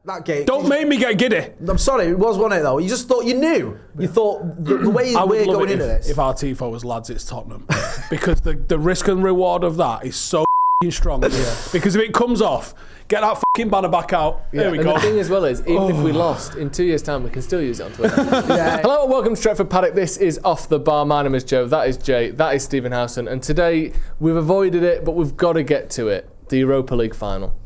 That game. Don't make me get giddy. I'm sorry, it was, wasn't it, though? You just thought you knew. You thought the way we're going into this. If our tifo was lads, it's Tottenham. Because the risk and reward of that is so strong. Because if it comes off, get that fucking banner back out. There we go. And the thing as well is, even if we lost, in 2 years' time, we can still use it on Twitter. Hello and welcome to Stretford Paddock. This is Off the Bar. My name is Joe. That is Jay. That is Stephen Howson. And today, we've avoided it, but we've got to get to it. The Europa League final.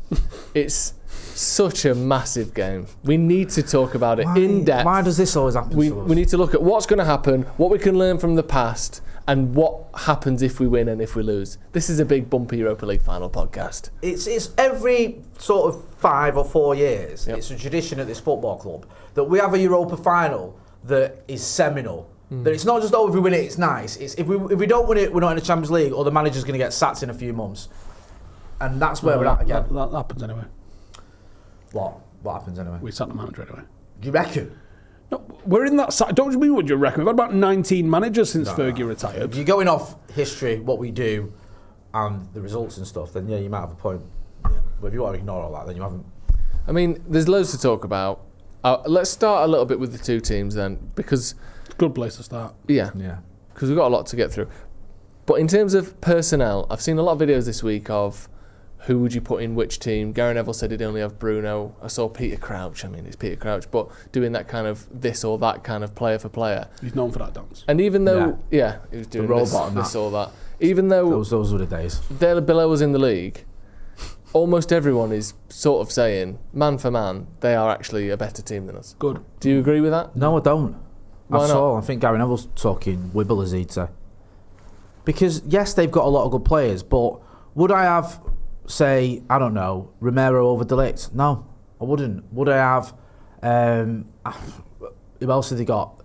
It's such a massive game. We need to talk about it in depth. Why does this always happen we, to us? We need to look at what's going to happen, what we can learn from the past, and what happens if we win and if we lose. This is a big, bumpy Europa League final podcast. It's every sort of 5 or 4 years, it's a tradition at this football club, that we have a Europa final that is seminal. That it's not just, if we win it, it's nice. It's if we don't win it, we're not in the Champions League, or the manager's going to get sacked in a few months. And that's where we're at again. That happens anyway. What happens anyway? We sack the manager anyway. Do you reckon? No, we're in that side. Don't you mean what you reckon? We've had about 19 managers since Fergie retired. If you're going off history, what we do, and the results and stuff, then you might have a point. Yeah. But if you want to ignore all that, then you haven't. I mean, there's loads to talk about. Let's start a little bit with the two teams then, because... Good place to start. Yeah. Because we've got a lot to get through. But in terms of personnel, I've seen a lot of videos this week of who would you put in which team. Gary Neville said he'd only have Bruno. I saw Peter Crouch. I mean, it's Peter Crouch, but doing that kind of this or that kind of player for player. He's known for that dance. And even though, he was doing this or that. Even though those were the days. They're below us in the league, almost everyone is sort of saying, man for man, they are actually a better team than us. Good. Do you agree with that? No, I don't. Why not? I think Gary Neville's talking wibble, as he'd say. Because, yes, they've got a lot of good players, but would I have... say, I don't know, Romero over De Ligt? No, I wouldn't. Would I have... who else have they got?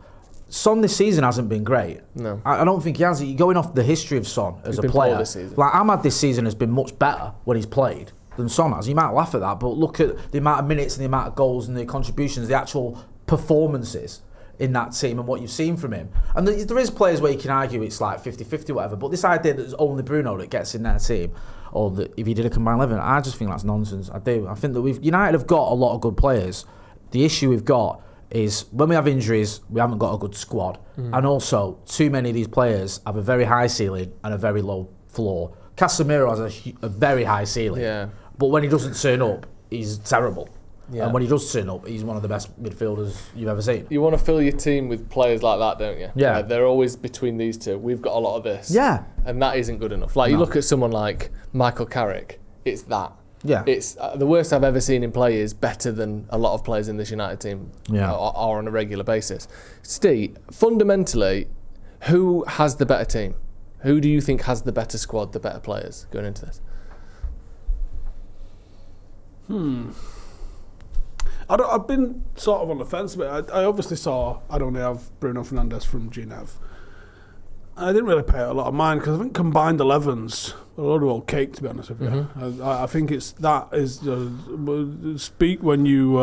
Son this season hasn't been great. No. I don't think he has. You're going off the history of Son as a player. This season. Like, Ahmad this season has been much better when he's played than Son has. You might laugh at that, but look at the amount of minutes and the amount of goals and the contributions, the actual performances in that team and what you've seen from him. And there is players where you can argue it's like 50-50 whatever, but this idea that there's only Bruno that gets in their team, or that if you did a combined 11, I just think that's nonsense. I do. I think that United have got a lot of good players. The issue we've got is when we have injuries, we haven't got a good squad. And also, too many of these players have a very high ceiling and a very low floor. Casemiro has a very high ceiling, but when he doesn't turn up, he's terrible. And when he does turn up, he's one of the best midfielders you've ever seen. You want to fill your team with players like that, don't you? Yeah. They're always between these two. We've got a lot of this. Yeah. And that isn't good enough. Like, you look at someone like Michael Carrick, it's that. Yeah. It's the worst I've ever seen him play is better than a lot of players in this United team are on a regular basis. Steve, fundamentally, who has the better team? Who do you think has the better squad, the better players going into this? I've been sort of on the fence a bit. I obviously saw I'd only have Bruno Fernandes from Genève. I didn't really pay it a lot of mind because I think combined 11s are a load of old cake, to be honest with you. I think it's that is speak when you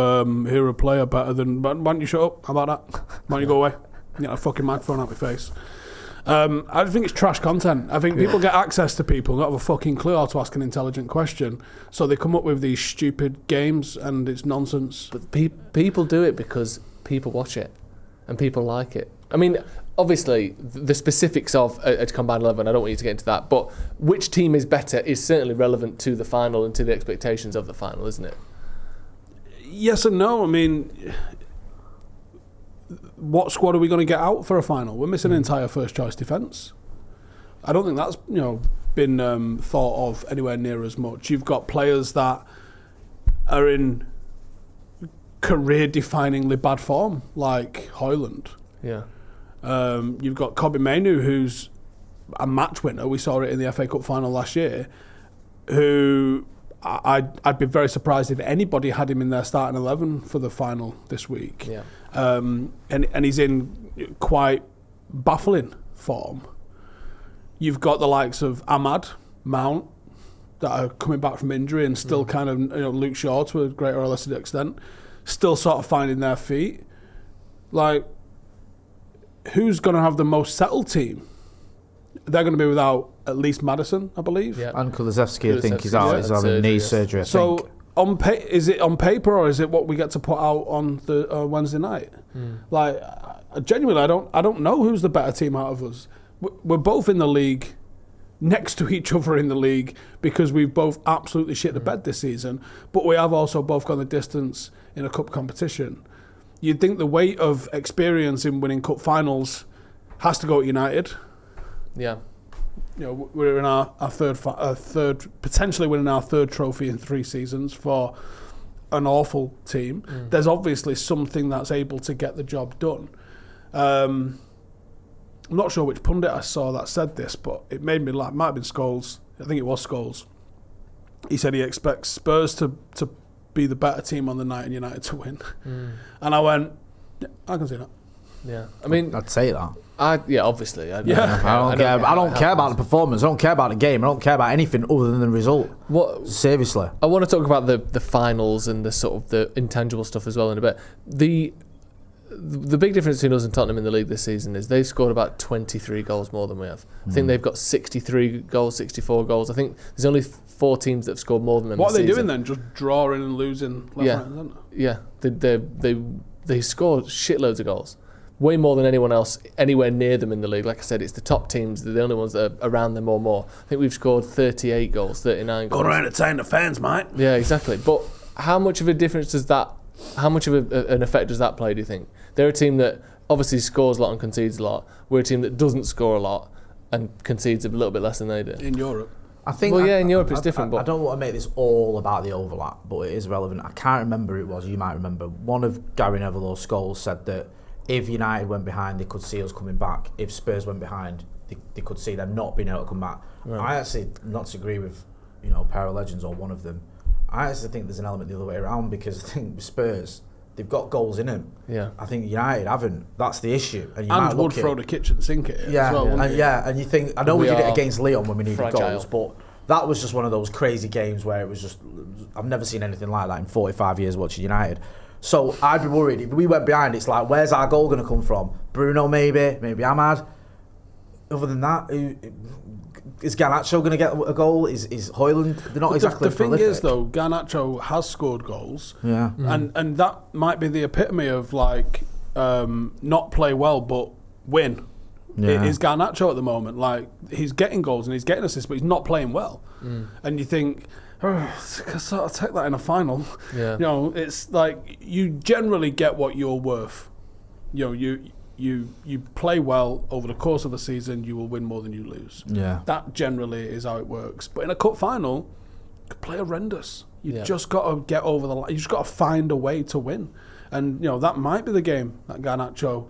hear a player better than. Why don't you shut up? How about that? Why don't you go away? Get a fucking microphone out my face. I think it's trash content. I think people get access to people, not have a fucking clue how to ask an intelligent question, so they come up with these stupid games, and it's nonsense. But people do it because people watch it, and people like it. I mean, obviously, the specifics of a combined 11, I don't want you to get into that, but which team is better is certainly relevant to the final and to the expectations of the final, isn't it? Yes and no. I mean, what squad are we going to get out for a final? We're missing an entire first choice defence. I don't think that's been thought of anywhere near as much. You've got players that are in career-definingly bad form, like Højlund. Yeah. You've got Kobbie Mainoo, who's a match winner. We saw it in the FA Cup final last year. Who I'd be very surprised if anybody had him in their starting 11 for the final this week. Yeah. And he's in quite baffling form. You've got the likes of Ahmad, Mount, that are coming back from injury and still kind of, Luke Shaw to a greater or lesser extent, still sort of finding their feet. Like, who's going to have the most settled team? They're going to be without at least Maddison, I believe. Yeah. And Kulusevski, I think, is out. He's having knee surgery, I think. Is it on paper or is it what we get to put out on the Wednesday night? Like, genuinely, I don't know who's the better team out of us. We're both in the league, next to each other in the league, because we've both absolutely shit the bed this season, but we have also both gone the distance in a cup competition. You'd think the weight of experience in winning cup finals has to go at United. Yeah. You know, we're in our third, potentially winning our third trophy in 3 seasons for an awful team. There's obviously something that's able to get the job done. I'm not sure which pundit I saw that said this, but it made me laugh. Might have been Scholes. I think it was Scholes. He said he expects Spurs to be the better team on the night and United to win. And I went, yeah, I can see that. Yeah, I mean, I'd say that. Obviously. I don't care about the performance. I don't care about the game. I don't care about anything other than the result. Seriously. I want to talk about the finals and the sort of the intangible stuff as well in a bit. The big difference between us and Tottenham in the league this season is they've scored about 23 goals more than we have. I think they've got 63 goals, 64 goals. I think there's only 4 teams that have scored more than them. What this are they season. doing then? Just drawing and losing left, right, and centre? Yeah, they scored shitloads of goals. Way more than anyone else anywhere near them in the league. Like I said, it's the top teams. They're the only ones that are around them or more. I think we've scored 38 goals, 39 goals. Go around entertain the fans, mate. Yeah, exactly. But how much of a difference does that, how much of an effect does that play, do you think? They're a team that obviously scores a lot and concedes a lot. We're a team that doesn't score a lot and concedes a little bit less than they do. In Europe. I think. Well, in Europe it's different. But I don't want to make this all about the overlap, but it is relevant. I can't remember who it was. You might remember. One of Gary Neville or Scholes said that if United went behind, they could see us coming back. If Spurs went behind, they could see them not being able to come back. Right. I actually not to agree with, a pair of legends or one of them. I actually think there's an element the other way around, because I think Spurs, they've got goals in them. Yeah. I think United haven't. That's the issue. And would throw the kitchen sink at it as well, wouldn't he? And you think, I know we did it against Lyon when we needed fragile goals, but that was just one of those crazy games where it was just, I've never seen anything like that in 45 years watching United. So I'd be worried if we went behind. It's like, where's our goal going to come from? Bruno, maybe Ahmad. Other than that, is Garnacho going to get a goal? Is Højlund? They're not exactly the thing prolific. is, though, Garnacho has scored goals. Yeah, and that might be the epitome of not play well but win. Yeah. It is Garnacho at the moment. Like, he's getting goals and he's getting assists, but he's not playing well. And you think, I sort of take that in a final. Yeah. It's like you generally get what you're worth. You play well over the course of the season, you will win more than you lose. Yeah. That generally is how it works. But in a cup final, you could play horrendous. You've just got to get over the line. You just got to find a way to win. And that might be the game. That Garnacho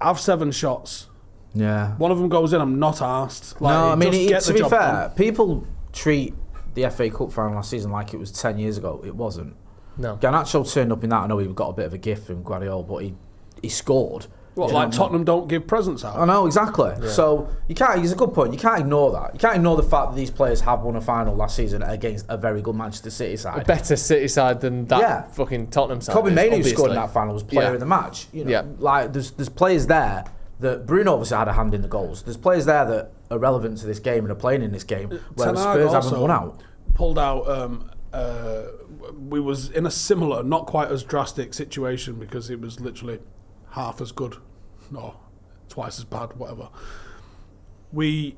have 7 shots. Yeah. One of them goes in. I'm not arsed. No, I mean, to be fair, done. people treat the FA Cup final last season like it was 10 years ago. It wasn't. No. Garnacho turned up in that. I know he got a bit of a gift from Guardiola, but he scored. What, like Tottenham don't give presents out? I know, exactly. Yeah. So you can't. It's a good point. You can't ignore that. You can't ignore the fact that these players have won a final last season against a very good Manchester City side. A better City side than that fucking Tottenham side. Kobe Mainoo obviously. scored in that final was player of the match. Like there's players there that Bruno obviously had a hand in the goals. There's players there that are relevant to this game and are playing in this game, where the Spurs haven't won out. Pulled out. We was in a similar, not quite as drastic situation because it was literally half as good, no, twice as bad, whatever. We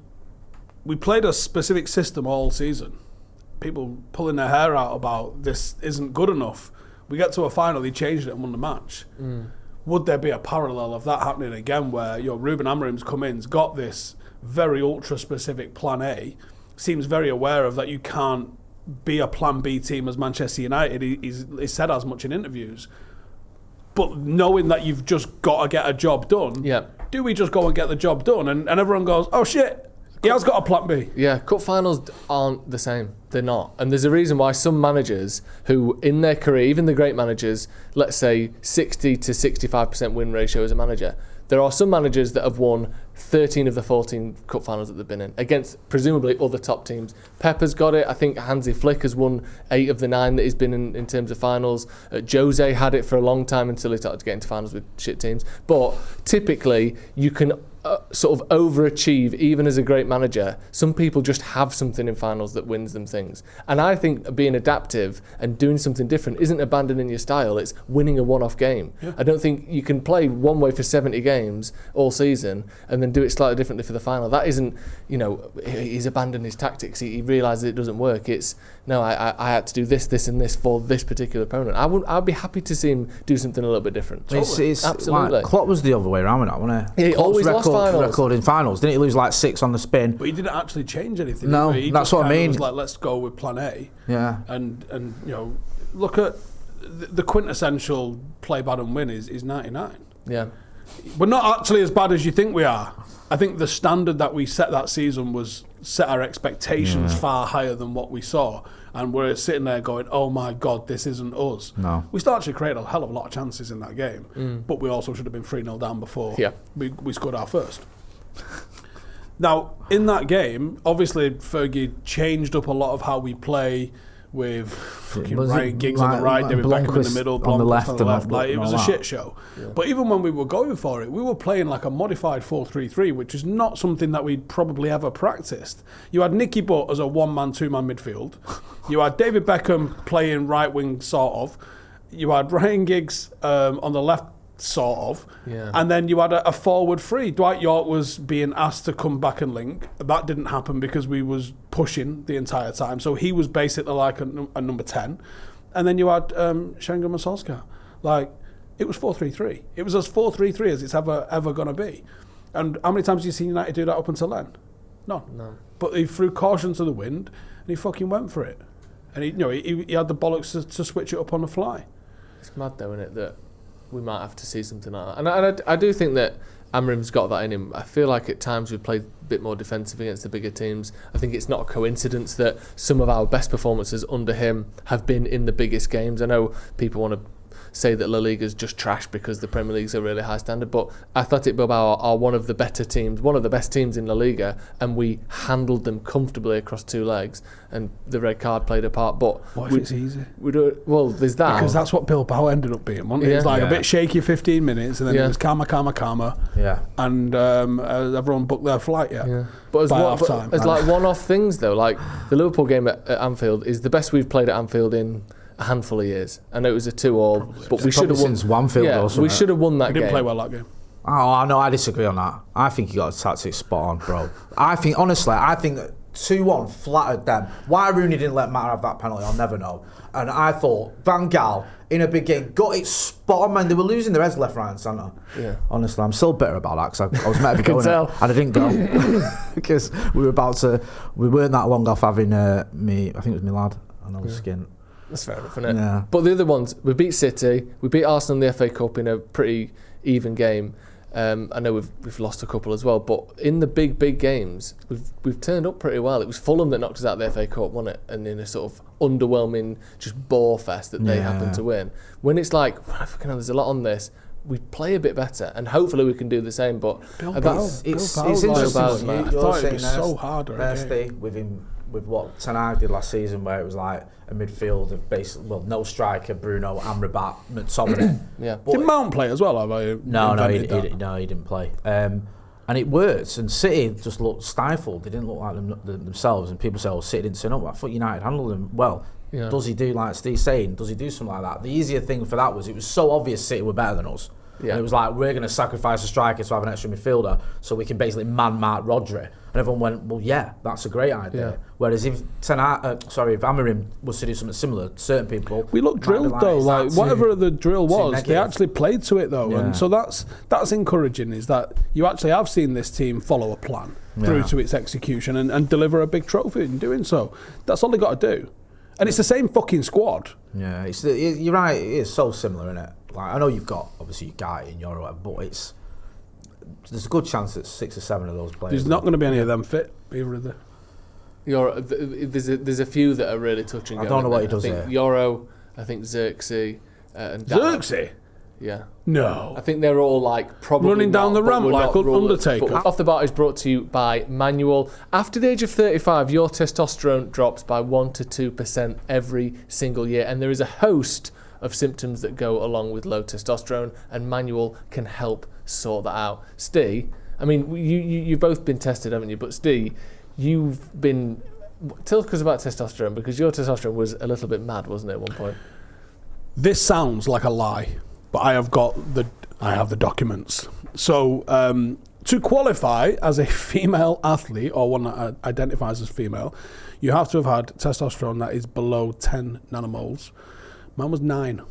played a specific system all season. People pulling their hair out about this isn't good enough. We get to a final, he changed it and won the match. Would there be a parallel of that happening again, where Ruben Amorim's come in, got this very ultra specific plan A, seems very aware of that you can't be a plan B team as Manchester United. He's said as much in interviews. But knowing that you've just got to get a job done, do we just go and get the job done? And everyone goes, oh shit, he has got a plan B. Yeah, cup finals aren't the same. They're not. And there's a reason why some managers who, in their career, even the great managers, let's say 60 to 65% win ratio as a manager, there are some managers that have won 13 of the 14 cup finals that they've been in, against presumably other top teams. Pepper's got it. I think Hansi Flick has won 8 of the 9 that he's been in terms of finals. Jose had it for a long time until he started to get into finals with shit teams. But typically, you can sort of overachieve even as a great manager. Some people just have something in finals that wins them things. And I think being adaptive and doing something different isn't abandoning your style, it's winning a one-off game. Yeah. I don't think you can play one way for 70 games all season and then do it slightly differently for the final. That isn't, he's abandoned his tactics. He realises it doesn't work. It's, no, I had to do this and this for this particular opponent. I'd be happy to see him do something a little bit different. Totally. Absolutely. Like, Klopp was the other way around with that, wasn't he? Yeah, he always lost finals. Record in finals. Didn't he lose like 6 on the spin? But he didn't actually change anything. No, that's what I mean. Was like, let's go with plan A. Yeah. And look at the quintessential play bad and win is 99. Yeah. We're not actually as bad as you think we are. I think the standard that we set that season was set our expectations far higher than what we saw. And we're sitting there going, oh my God, this isn't us. No. We still actually created a hell of a lot of chances in that game, but we also should have been 3-0 down before we scored our first. Now, in that game, obviously Fergie changed up a lot of how we play with fucking Ryan Giggs on the right, David Beckham in the middle, on the left. Like, it was a shit show. Yeah. But even when we were going for it, we were playing like a modified 4-3-3, which is not something that we'd probably ever practiced. You had Nicky Butt as a one-man, two-man midfield. You had David Beckham playing right wing, sort of. You had Ryan Giggs on the left, sort of. Yeah. And then you had a forward three. Dwight York was being asked to come back and link. That didn't happen because we was pushing the entire time. So he was basically like a number 10. And then you had Şengün and Solskjaer. Like, it was 4-3-3. It was as 4-3-3 as it's ever going to be. And how many times have you seen United do that up until then? None. No. But he threw caution to the wind and he fucking went for it. And he had the bollocks to switch it up on the fly. It's mad though, isn't it, that we might have to see something like that. And I do think that Amrim's got that in him. I feel like at times we've played a bit more defensive against the bigger teams. I think it's not a coincidence that some of our best performances under him have been in the biggest games. I know people want to say that La Liga's just trash because the Premier League's a really high standard, but Athletic Bilbao are one of the better teams, one of the best teams in La Liga, and we handled them comfortably across 2 legs, and the red card played a part. But what if it's easy? Well, there's that. Because that's what Bilbao ended up being, wasn't it? It was like a bit shaky 15 minutes, and then it was calma. Yeah. And everyone booked their flight But as like one-off things, though, like the Liverpool game at Anfield is the best we've played at Anfield in a handful of years. I know it was a 2-2, but we should have won. Since Wanfield or something. We should have won that game. We didn't play well that game. Oh, no, I disagree on that. I think you got the tactics spot on, bro. I think 2-1 flattered them. Why Rooney didn't let Matt have that penalty, I'll never know. And I thought Van Gaal, in a big game, got it spot on, man. They were losing their heads left, right and centre. Yeah. Honestly, I'm still bitter about that because I was meant to be going and I didn't go. Because we weren't that long off having I think it was my lad, and I was skint. That's fair enough, isn't it? Yeah. But the other ones, we beat City, we beat Arsenal in the FA Cup in a pretty even game. I know we've lost a couple as well, but in the big games, we've turned up pretty well. It was Fulham that knocked us out of the FA Cup, wasn't it? And in a sort of underwhelming, just bore fest that they happened to win. When it's like, there's a lot on this, we play a bit better, and hopefully we can do the same. But it's interesting. I thought it'd be so hard with him. With what Ten Hag did last season, where it was like a midfield of basically, no striker, Bruno, Amrabat, McTominay. Did Mount play as well? No, he didn't play. And it worked. And City just looked stifled. They didn't look like themselves. And people say, "Oh, City didn't turn up." I thought United handled them well. Yeah. Does he do like Steve's saying? Does he do something like that? The easier thing for that was it was so obvious City were better than us. Yeah. And it was like, we're going to sacrifice a striker to have an extra midfielder so we can basically man-mark Rodri. And everyone went, well, yeah, that's a great idea. Yeah. Whereas if Amorim was to do something similar, certain people... We looked drilled, though. Like, whatever the drill was, they actually played to it, though. Yeah. And so that's encouraging, is that you actually have seen this team follow a plan through to its execution and deliver a big trophy in doing so. That's all they got to do. And it's the same fucking squad. Yeah, you're right, it is so similar, isn't it? Like, I know you've got, obviously, your guy in Euro, but there's a good chance that 6 or 7 of those players... There's not going to be any of them fit, either of them. There's a few that are really touching. I don't know what he does I think here. Euro, I think Xerxes and Xerxes? Yeah. No. I think they're all like probably running down the ramp like Undertaker. Off the Bar is brought to you by Manual. After the age of 35, your testosterone drops by 1 to 2% every single year, and there is a host of symptoms that go along with low testosterone, and Manual can help sort that out. Steve, I mean, you've both been tested, haven't you? But Steve, you've been... Tell us about testosterone, because your testosterone was a little bit mad, wasn't it, at one point? This sounds like a lie, but I have the documents. So to qualify as a female athlete, or one that identifies as female, you have to have had testosterone that is below 10 nanomoles. Mine was 9.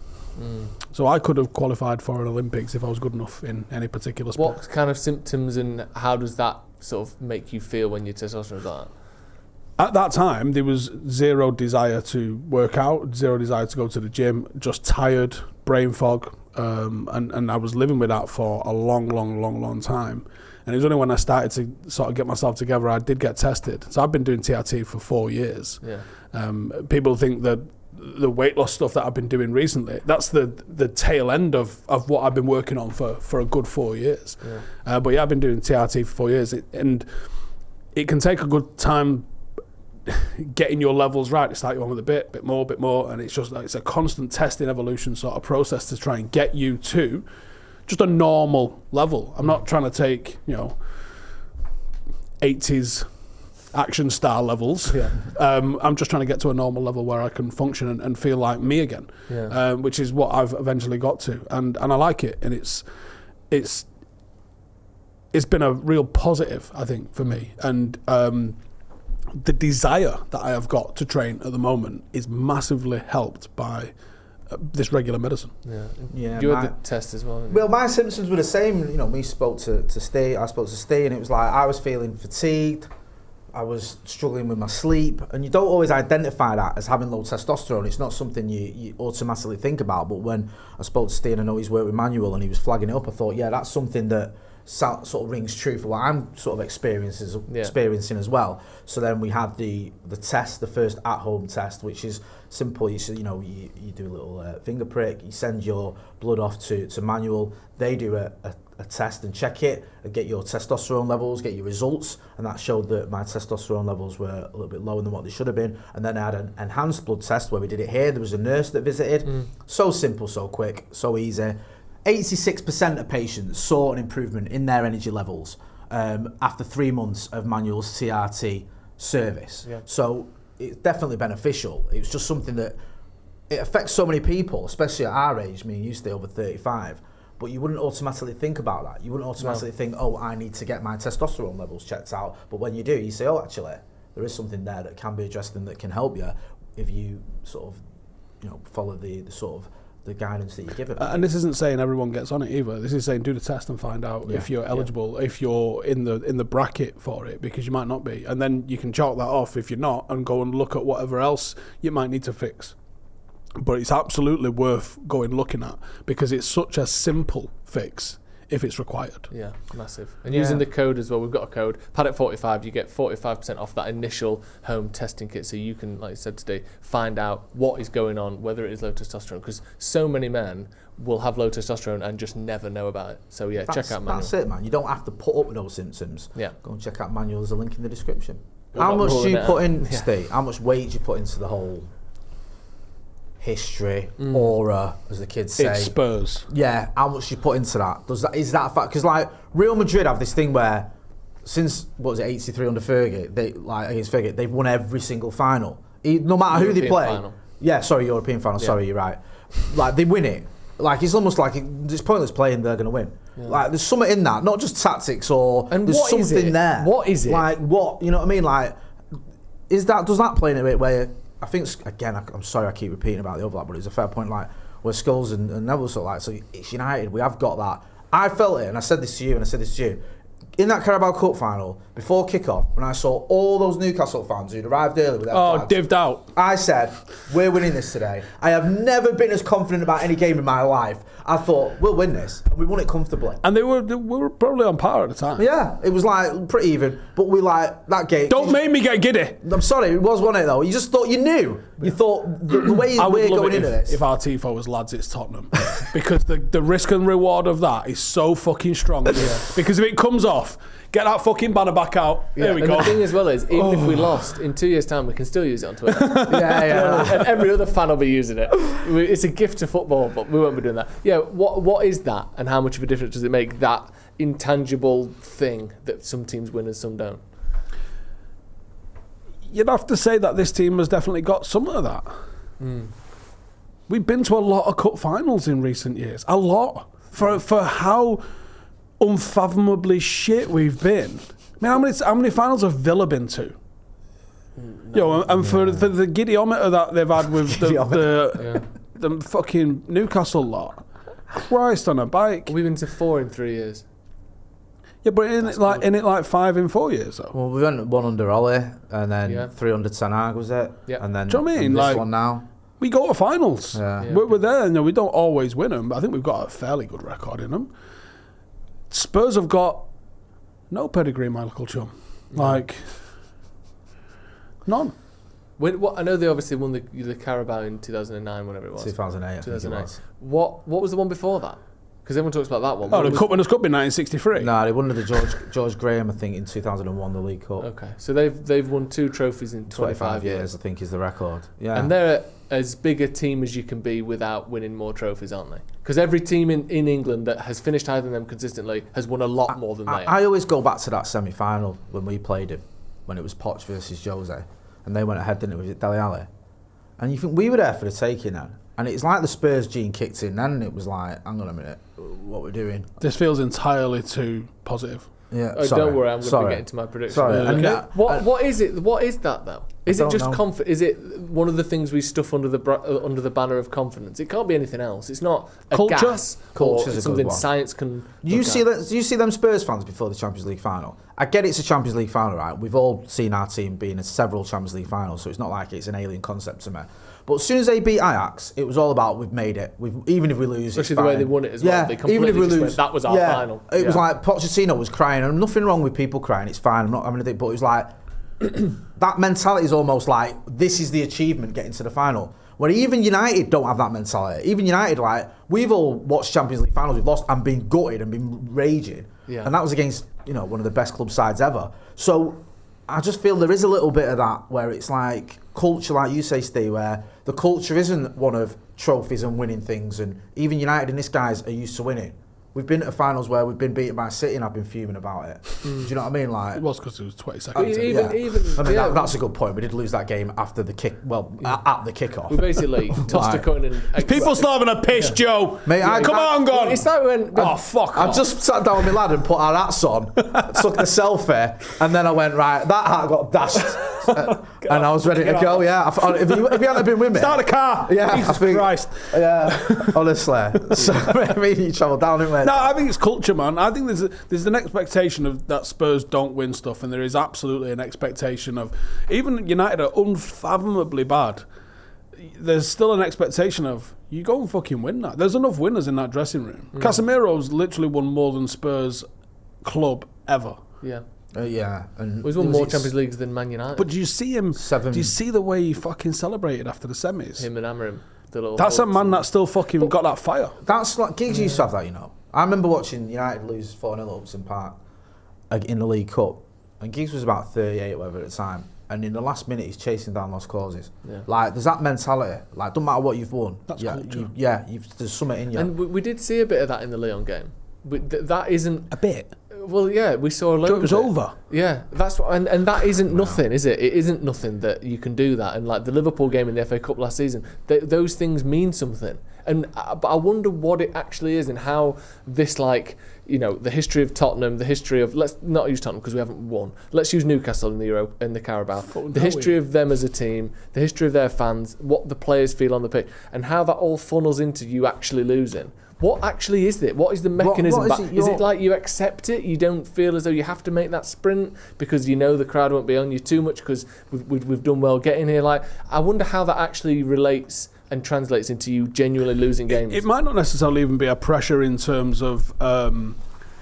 So I could have qualified for an Olympics if I was good enough in any particular sport. What kind of symptoms and how does that sort of make you feel when your testosterone's like that? At that time, there was zero desire to work out, zero desire to go to the gym, just tired, brain fog, and I was living with that for a long time. And it was only when I started to sort of get myself together, I did get tested. So I've been doing TRT for 4 years. Yeah. People think that the weight loss stuff that I've been doing recently, that's the tail end of what I've been working on for a good 4 years. Yeah. But yeah, I've been doing TRT for 4 years, and it can take a good time getting your levels right. It's like you on with a bit more, and it's just like it's a constant testing evolution sort of process to try and get you to just a normal level. I'm not trying to take 80s action star levels. Yeah. I'm just trying to get to a normal level where I can function and feel like me again. Yeah. Which is what I've eventually got to, and I like it, and it's been a real positive, I think, for me, and the desire that I have got to train at the moment is massively helped by this regular medicine. Yeah. You had the test as well. Well, my symptoms were the same. We spoke to Steve. I spoke to Steve, and it was like I was feeling fatigued. I was struggling with my sleep, and you don't always identify that as having low testosterone. It's not something you automatically think about. But when I spoke to Steve, I know he's worked with Manual, and he was flagging it up. I thought, yeah, that's something that sort of rings true for what I'm sort of experiencing as well. So then we had the test, the first at-home test, which is simple. You do a little finger prick, you send your blood off to Manual, they do a test and check it and get your testosterone levels, get your results, and that showed that my testosterone levels were a little bit lower than what they should have been. And then I had an enhanced blood test where we did it here. There was a nurse that visited. So simple, so quick, so easy. 86% of patients saw an improvement in their energy levels after 3 months of Manual's TRT service. Yeah. So it's definitely beneficial. It was just something that it affects so many people, especially at our age. I mean, you stay over 35, but you wouldn't automatically think about that. You wouldn't automatically think, oh, I need to get my testosterone levels checked out. But when you do, you say, oh, actually, there is something there that can be addressed and that can help you if you sort of, follow the sort of the guidance that you give it. And this isn't saying everyone gets on it either. This is saying do the test and find out if you're eligible, if you're in the bracket for it, because you might not be. And then you can chalk that off if you're not and go and look at whatever else you might need to fix. But it's absolutely worth going looking at because it's such a simple fix if it's required. Yeah, massive. And using the code as well, we've got a code, Paddock 45, you get 45% off that initial home testing kit, so you can, like I said today, find out what is going on, whether it is low testosterone, because so many men will have low testosterone and just never know about it. So yeah, check out Manual. That's it, man. You don't have to put up with those symptoms. Yeah. Go and check out Manual. There's a link in the description. How much do you put in, Steve? How much weight do you put into the whole history, aura, as the kids say? It's Spurs. Yeah, how much you put into that? Is that a fact? Because like Real Madrid have this thing where since 83 under Fergie, against Fergie, they've won every single final, no matter who they play. Final. Yeah, sorry, European final. Yeah. Sorry, you're right. Like they win it. Like it's almost like it's pointless playing. They're going to win. Yeah. Like there's something in that, not just tactics and there's something there. What is it? Like what? You know what I mean? Like does that play in a bit where? I think, again, I'm sorry I keep repeating about the overlap, but it's a fair point, like, where Scholes and Neville sort of like, so it's United, we have got that. I felt it, and I said this to you, in that Carabao Cup final, before kick-off, when I saw all those Newcastle fans who'd arrived early with their flags, divved out. I said, we're winning this today. I have never been as confident about any game in my life. I thought, we'll win this. And we won it comfortably. And they were probably on par at the time. Yeah, it was like pretty even. But we that game. Don't make me get giddy. I'm sorry, it was, wasn't it though? You just thought you knew. You thought the way we're going into this. If our tifo was lads, it's Tottenham. Because the risk and reward of that is so fucking strong. Because if it comes off, get that fucking banner back out. There we go. The thing as well is, even if we lost, in 2 years' time, we can still use it on Twitter. And every other fan will be using it. It's a gift to football, but we won't be doing that. Yeah, what is that, and how much of a difference does it make, that intangible thing that some teams win and some don't? You'd have to say that this team has definitely got some of that. We've been to a lot of cup finals in recent years. A lot. For how unfathomably shit we've been. I mean, how many finals have Villa been to? For the gidiometer that they've had with the fucking Newcastle lot. Christ on a bike. We've been to 4 in 3 years. Yeah, but in it like 5 in 4 years though. Well, we went 1 under Ollie, and then 3 under Ten Hag, was it? Yeah. And then do you know what I mean? This one now. We go to finals. Yeah. We're there. We don't always win them, but I think we've got a fairly good record in them. Spurs have got no pedigree, my little chum. Like, none. I know they obviously won the Carabao in 2009, whatever it was. 2008. 2008. What was the one before that? Because everyone talks about that one. The Cup Winners' Cup in 1963. No, they won under George Graham, I think, in 2001, the League Cup. Okay, so they've won 2 trophies in 25 years, I think, is the record. Yeah, and they're as big a team as you can be without winning more trophies, aren't they? Because every team in England that has finished higher than them consistently has won a lot more than they. I always go back to that semi-final when we played him, when it was Poch versus Jose, and they went ahead, didn't it, with Dele Alli? And you think we were there for the taking then? And it's like the Spurs gene kicked in then, and it was like, hang on a minute, what we're doing? This feels entirely too positive. Yeah, don't worry, I'm going to get into my prediction. Sorry. What is it? What is that though? Is it just confidence? Is it one of the things we stuff under the banner of confidence? It can't be anything else. It's not a culture. Gas Culture's or something science can. You see them Spurs fans before the Champions League final? I get it's a Champions League final, right? We've all seen our team being in several Champions League finals, so it's not like it's an alien concept to me. But as soon as they beat Ajax, it was all about we've made it. Even if we lose, especially the way they won it as well. They completely even if we lose, went, that was our final. It was like Pochettino was crying, and nothing wrong with people crying. It's fine. I'm not having anything, but it was like that mentality is almost like this is the achievement getting to the final. Where even United don't have that mentality. Even United, like we've all watched Champions League finals, we've lost and been gutted and been raging, and that was against one of the best club sides ever. So I just feel there is a little bit of that where it's like culture, like you say, Steve, where the culture isn't one of trophies and winning things, and even United and this guys are used to winning. We've been at finals where we've been beaten by City and I've been fuming about it. Do you know what I mean? Like it was because it was 20 seconds. That's a good point. We did lose that game after the kick. Well, at the kickoff. We basically tossed a coin and. People still having a piss, Joe. Mate, come on, God. It's like when. Fuck I just sat down with my lad and put our hats on, took the selfie, and then I went, right, that hat got dashed. And I was ready to go, if you hadn't been with me. Start the car. Yeah. Jesus Christ. Yeah, honestly. So, I mean, you travel down, didn't we? No, I think it's culture, man. I think there's an expectation of that Spurs don't win stuff, and there is absolutely an expectation of, even United are unfathomably bad. There's still an expectation of, you go and fucking win that. There's enough winners in that dressing room. Casemiro's literally won more than Spurs club ever. Yeah. And he's won more Champions Leagues than Man United. But do you see him? 7. Do you see the way he fucking celebrated after the semis? Him and Amorim. That's a man that still fucking got that fire. That's like Giggs used to have that, I remember watching United lose 4-0 at Upton Park in the League Cup, and Giggs was about 38 or whatever at the time, and in the last minute he's chasing down lost causes. Yeah. Like there's that mentality. Like doesn't matter what you've won. That's culture. There's something in you. And we did see a bit of that in the Lyon game. That isn't a bit. Well, yeah, we saw a load. It was over. Yeah, that's what, and that isn't nothing, is it? It isn't nothing that you can do that. And like the Liverpool game in the FA Cup last season, those things mean something. But I wonder what it actually is and how this, like, the history of Tottenham, the history of, let's not use Tottenham because we haven't won. Let's use Newcastle in the Carabao. The history of them as a team, the history of their fans, what the players feel on the pitch, and how that all funnels into you actually losing. what actually is it? What is the mechanism? What is it like you accept it? You don't feel as though you have to make that sprint because you know the crowd won't be on you too much because we've done well getting here. Like, I wonder how that actually relates and translates into you genuinely losing games. It might not necessarily even be a pressure in terms of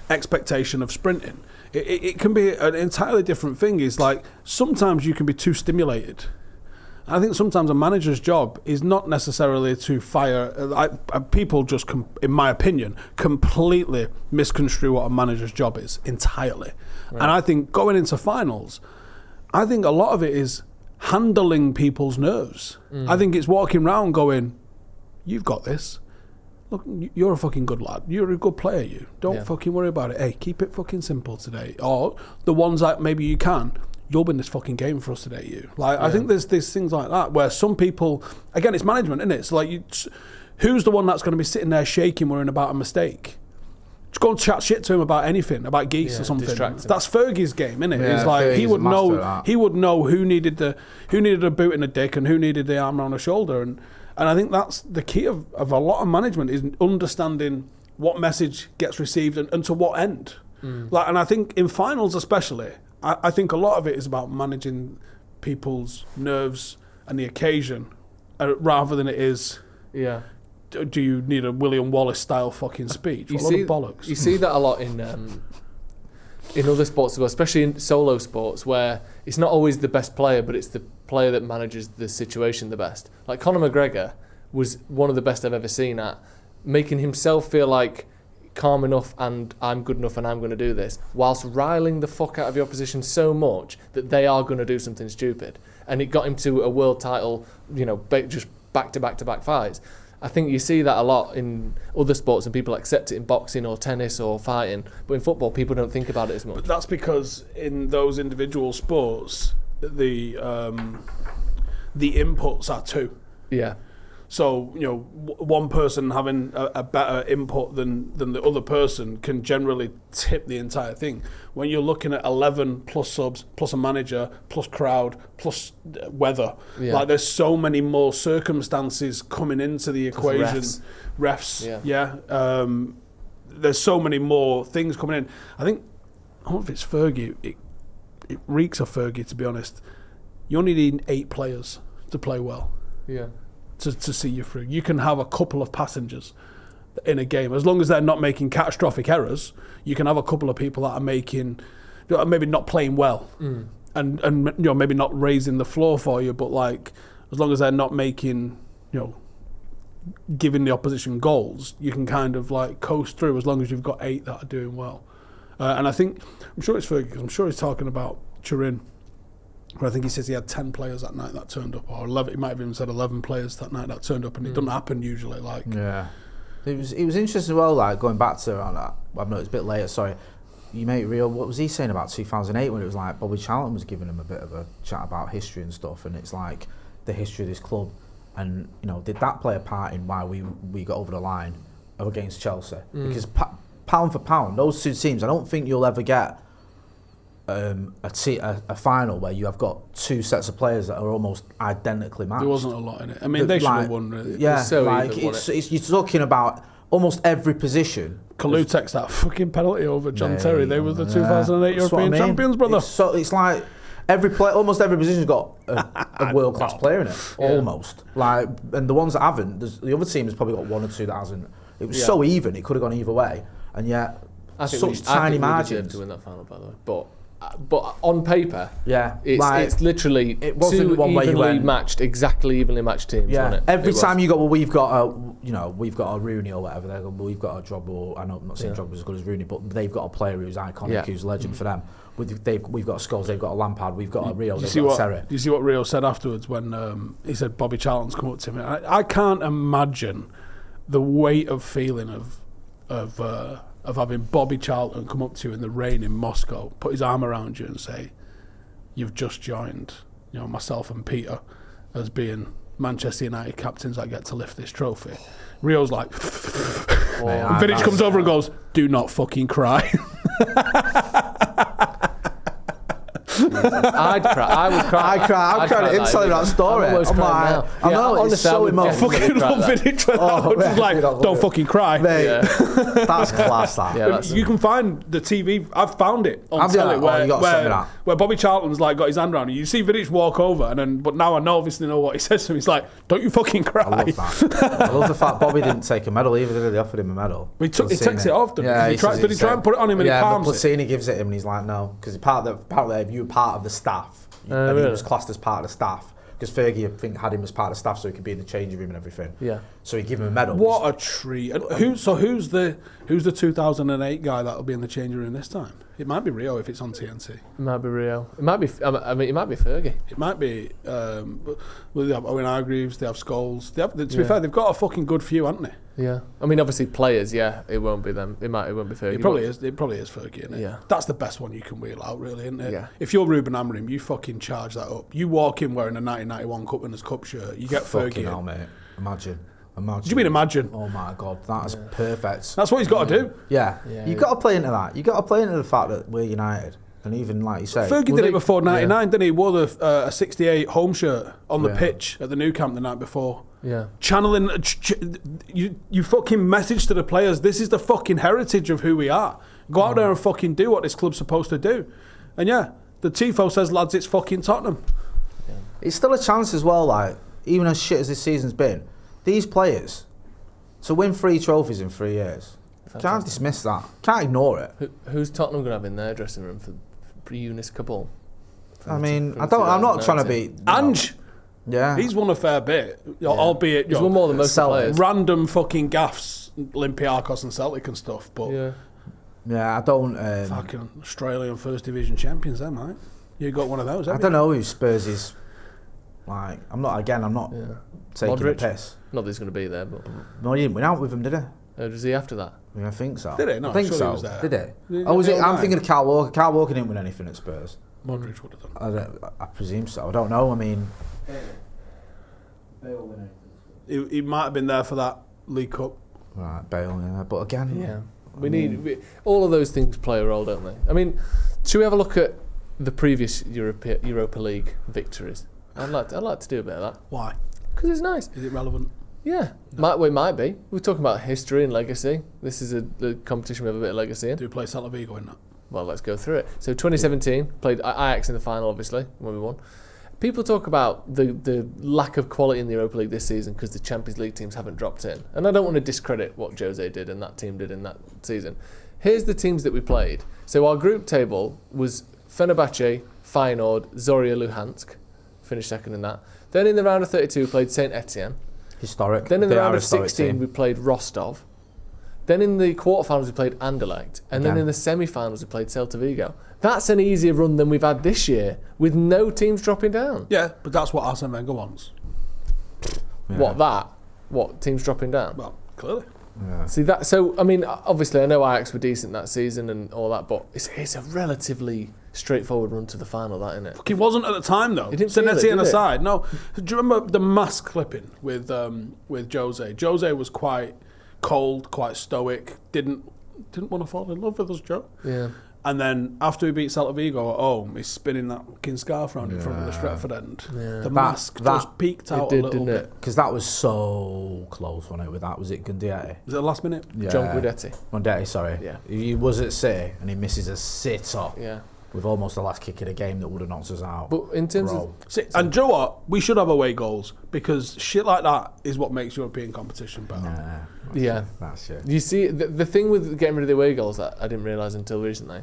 expectation of sprinting. It can be an entirely different thing. It's like sometimes you can be too stimulated. I think sometimes a manager's job is not necessarily to fire. People just, in my opinion, completely misconstrue what a manager's job is entirely. Right. And I think going into finals, I think a lot of it is handling people's nerves. I think it's walking around going, "You've got this. Look, you're a fucking good lad. You're a good player. You don't fucking worry about it. Hey, keep it fucking simple today. Or the ones that maybe you can." You'll win this fucking game for us today, you. I think there's things like that where some people, again, it's management, isn't it? So like, who's the one that's going to be sitting there shaking, worrying about a mistake? Just go and chat shit to him about anything, about geese or something. That's Fergie's game, isn't it? Yeah, it's like Fergie's he would know who needed a boot in the dick and who needed the arm around the shoulder, and I think that's the key of a lot of management is understanding what message gets received and to what end. And I think in finals especially. I think a lot of it is about managing people's nerves and the occasion, rather than it is. Yeah. Do you need a William Wallace style fucking speech? A lot of bollocks. You see that a lot in other sports as well, especially in solo sports, where it's not always the best player, but it's the player that manages the situation the best. Like Conor McGregor was one of the best I've ever seen at making himself feel like calm enough and I'm good enough and I'm going to do this, whilst riling the fuck out of your opposition so much that they are going to do something stupid. And it got him to a world title, just back-to-back fights. I think you see that a lot in other sports and people accept it in boxing or tennis or fighting, but in football people don't think about it as much. But that's because in those individual sports the inputs are two. Yeah. So, one person having a better input than the other person can generally tip the entire thing. When you're looking at 11 plus subs, plus a manager, plus crowd, plus weather, like there's so many more circumstances coming into the equation. Refs. There's so many more things coming in. I don't know if it's Fergie. It reeks of Fergie, to be honest. You only need 8 players to play well. Yeah. To see you through. You can have a couple of passengers in a game. As long as they're not making catastrophic errors, you can have a couple of people that are making, maybe not playing well and maybe not raising the floor for you, but like, as long as they're not making, giving the opposition goals, you can kind of like coast through as long as you've got 8 that are doing well. And I'm sure it's Fergie, because I'm sure he's talking about Turin. Where I think he says he had 10 players that night that turned up, or 11. He might have even said 11 players that night that turned up, and it doesn't happen usually. Like, yeah, it was interesting as well. Like going back to around that, I know it's a bit later. Sorry, you mate Rio. What was he saying about 2008 when it was like Bobby Charlton was giving him a bit of a chat about history and stuff, and it's like the history of this club, and did that play a part in why we got over the line against Chelsea? Because pound for pound, those two teams, I don't think you'll ever get. A final where you have got 2 sets of players that are almost identically matched. There wasn't a lot in it. I mean, they should have won, really. Yeah, you're talking about almost every position. Kalu takes that fucking penalty over John Terry. They were the 2008 European champions, brother. It's like almost every position's got a world-class player in it, almost. Like, and the ones that haven't, the other team has probably got 1 or 2 that hasn't. It was so even, it could have gone either way, and yet such tiny margins. To win that final, by the way, but on paper, it's literally it wasn't 2 exactly evenly matched teams. Yeah, wasn't it? Every time you go, well, we've got a Rooney or whatever. They go, well, we've got a Drogba. I know I'm not saying Drogba's as good as Rooney, but they've got a player who's iconic, who's a legend for them. We've got a Scholes, they've got a Lampard, we've got a Rio, they've got a Terry. You see what Rio said afterwards when he said Bobby Charlton's come up to him? I can't imagine the weight of feeling of having Bobby Charlton come up to you in the rain in Moscow, put his arm around you and say, "You've just joined, myself and Peter as being Manchester United captains that get to lift this trophy." Rio's like, and Vidic comes over and goes, "Do not fucking cry." I'd cry. I would cry. I cried at him telling that story. I'm almost crying now. I know, it's honestly, so emotional. Fucking love Vidic for that. Just like, don't fucking cry. Mate, that's class, that. Yeah, You can find the TV. I've found it on Have you? telly Oh, you gotta send me that. where Bobby Charlton's like got his hand around. You see Vidic walk over, and then but now I obviously know what he says to him. He's like, "Don't you fucking cry." I love that. I love the fact Bobby didn't take a medal either. Did he? They offered him a medal. He takes it off. Did he try and put it on him and he palms but Platini gives it him and he's like, no, because apparently if you were part of the staff, and he was classed as part of the staff. Because Fergie, I think, had him as part of the staff so he could be in the changing room and everything. Yeah. So he gave him a medal. What a treat! And who's the 2008 guy that'll be in the changing room this time? It might be Rio if it's on TNT. It might be Rio. It might be. I mean, it might be Fergie. It might be. Well, they have Owen Hargreaves. They have Scholes. To be fair, they've got a fucking good few, haven't they? Yeah. I mean, obviously players. Yeah, it won't be them. It won't be Fergie. It probably is. It probably is Fergie, isn't it? Yeah. That's the best one you can wheel out, really, isn't it? Yeah. If you're Ruben Amorim, you fucking charge that up. You walk in wearing a 1991 Cup Winners' Cup shirt. You get Fergie. Fucking hell, mate. Imagine. Do you mean imagine? Oh my God, that is perfect. That's what he's got to do. Yeah. You've got to play into that. You've got to play into the fact that we're United. And even, like you say... Fergie did it before 99, didn't he? He wore a 68 home shirt on the pitch at the Nou Camp the night before. Yeah. Channeling... You fucking message to the players, this is the fucking heritage of who we are. Go out there and fucking do what this club's supposed to do. And yeah, the Tifo says, lads, it's fucking Tottenham. Yeah. It's still a chance as well, like, even as shit as this season's been, these players, to win 3 trophies in 3 years, can't dismiss that. Can't ignore it. Who's Tottenham going to have in their dressing room for Eunice Cabal? I mean, I'm not trying to be... Ange! Yeah. He's won a fair bit, albeit... He's won more than most players. Random fucking gaffs, Olympiacos and Celtic and stuff, but... Yeah, I don't... fucking Australian First Division champions there, mate. You got one of those, haven't you? I don't know who Spurs is... Like, I'm not taking Modric? the piss. Not that he's going to be there, but... No, he didn't win out with him, did he? Was he after that? Yeah, I think so. Did he? No, I think sure so. He was there. Did he? Oh, was it? I'm thinking of Carl Walker. Carl Walker didn't win anything at Spurs. Modric would have done. I presume so. I don't know. I mean... He might have been there for that League Cup. Right, Bale, yeah. But again... Yeah. All of those things play a role, don't they? I mean, should we have a look at the previous Europa League victories? I'd like to do a bit of that. Why? Because it's nice. Is it relevant? Yeah, might be. We're talking about history and legacy. This is a competition with a bit of legacy in. Do you play Celta Vigo in that? Well, let's go through it. So 2017, played Ajax in the final, obviously, when we won. People talk about the lack of quality in the Europa League this season because the Champions League teams haven't dropped in. And I don't want to discredit what Jose did and that team did in that season. Here's the teams that we played. So our group table was Fenerbahce, Feyenoord, Zorya Luhansk. Finished second in that. Then in the round of 32, we played Saint Etienne. Historic. Then in the round of historic 16, team. we played Rostov. Then in the quarterfinals, we played Anderlecht. And then in the semi-finals, we played Celta Vigo. That's an easier run than we've had this year, with no teams dropping down. Yeah, but that's what Arsene Wenger wants. Yeah. What, teams dropping down? Well, clearly. Yeah. See that? So I mean, obviously, I know Ajax were decent that season and all that, but it's a relatively straightforward run to the final, that, isn't it? He wasn't at the time though. He didn't feel it, did aside. No. Do you remember the mask clipping with Jose? Jose was quite cold, quite stoic. Didn't want to fall in love with us, Joe. Yeah. And then after we beat Celta Vigo at home, he's spinning that fucking scarf around in front of the Stretford end. Yeah. The mask just peaked out a little bit. Because that was so close, wasn't it, with that? Was it Guidetti? Was it the last minute? Yeah. John Guidetti, sorry. Yeah. He was at City and he misses a sitter. Yeah. With almost the last kick of the game that would have knocked us out. But in terms of... And Joe, what? We should have away goals because shit like that is what makes European competition better. Yeah. That's it. You see, the thing with getting rid of the away goals that I didn't realise until recently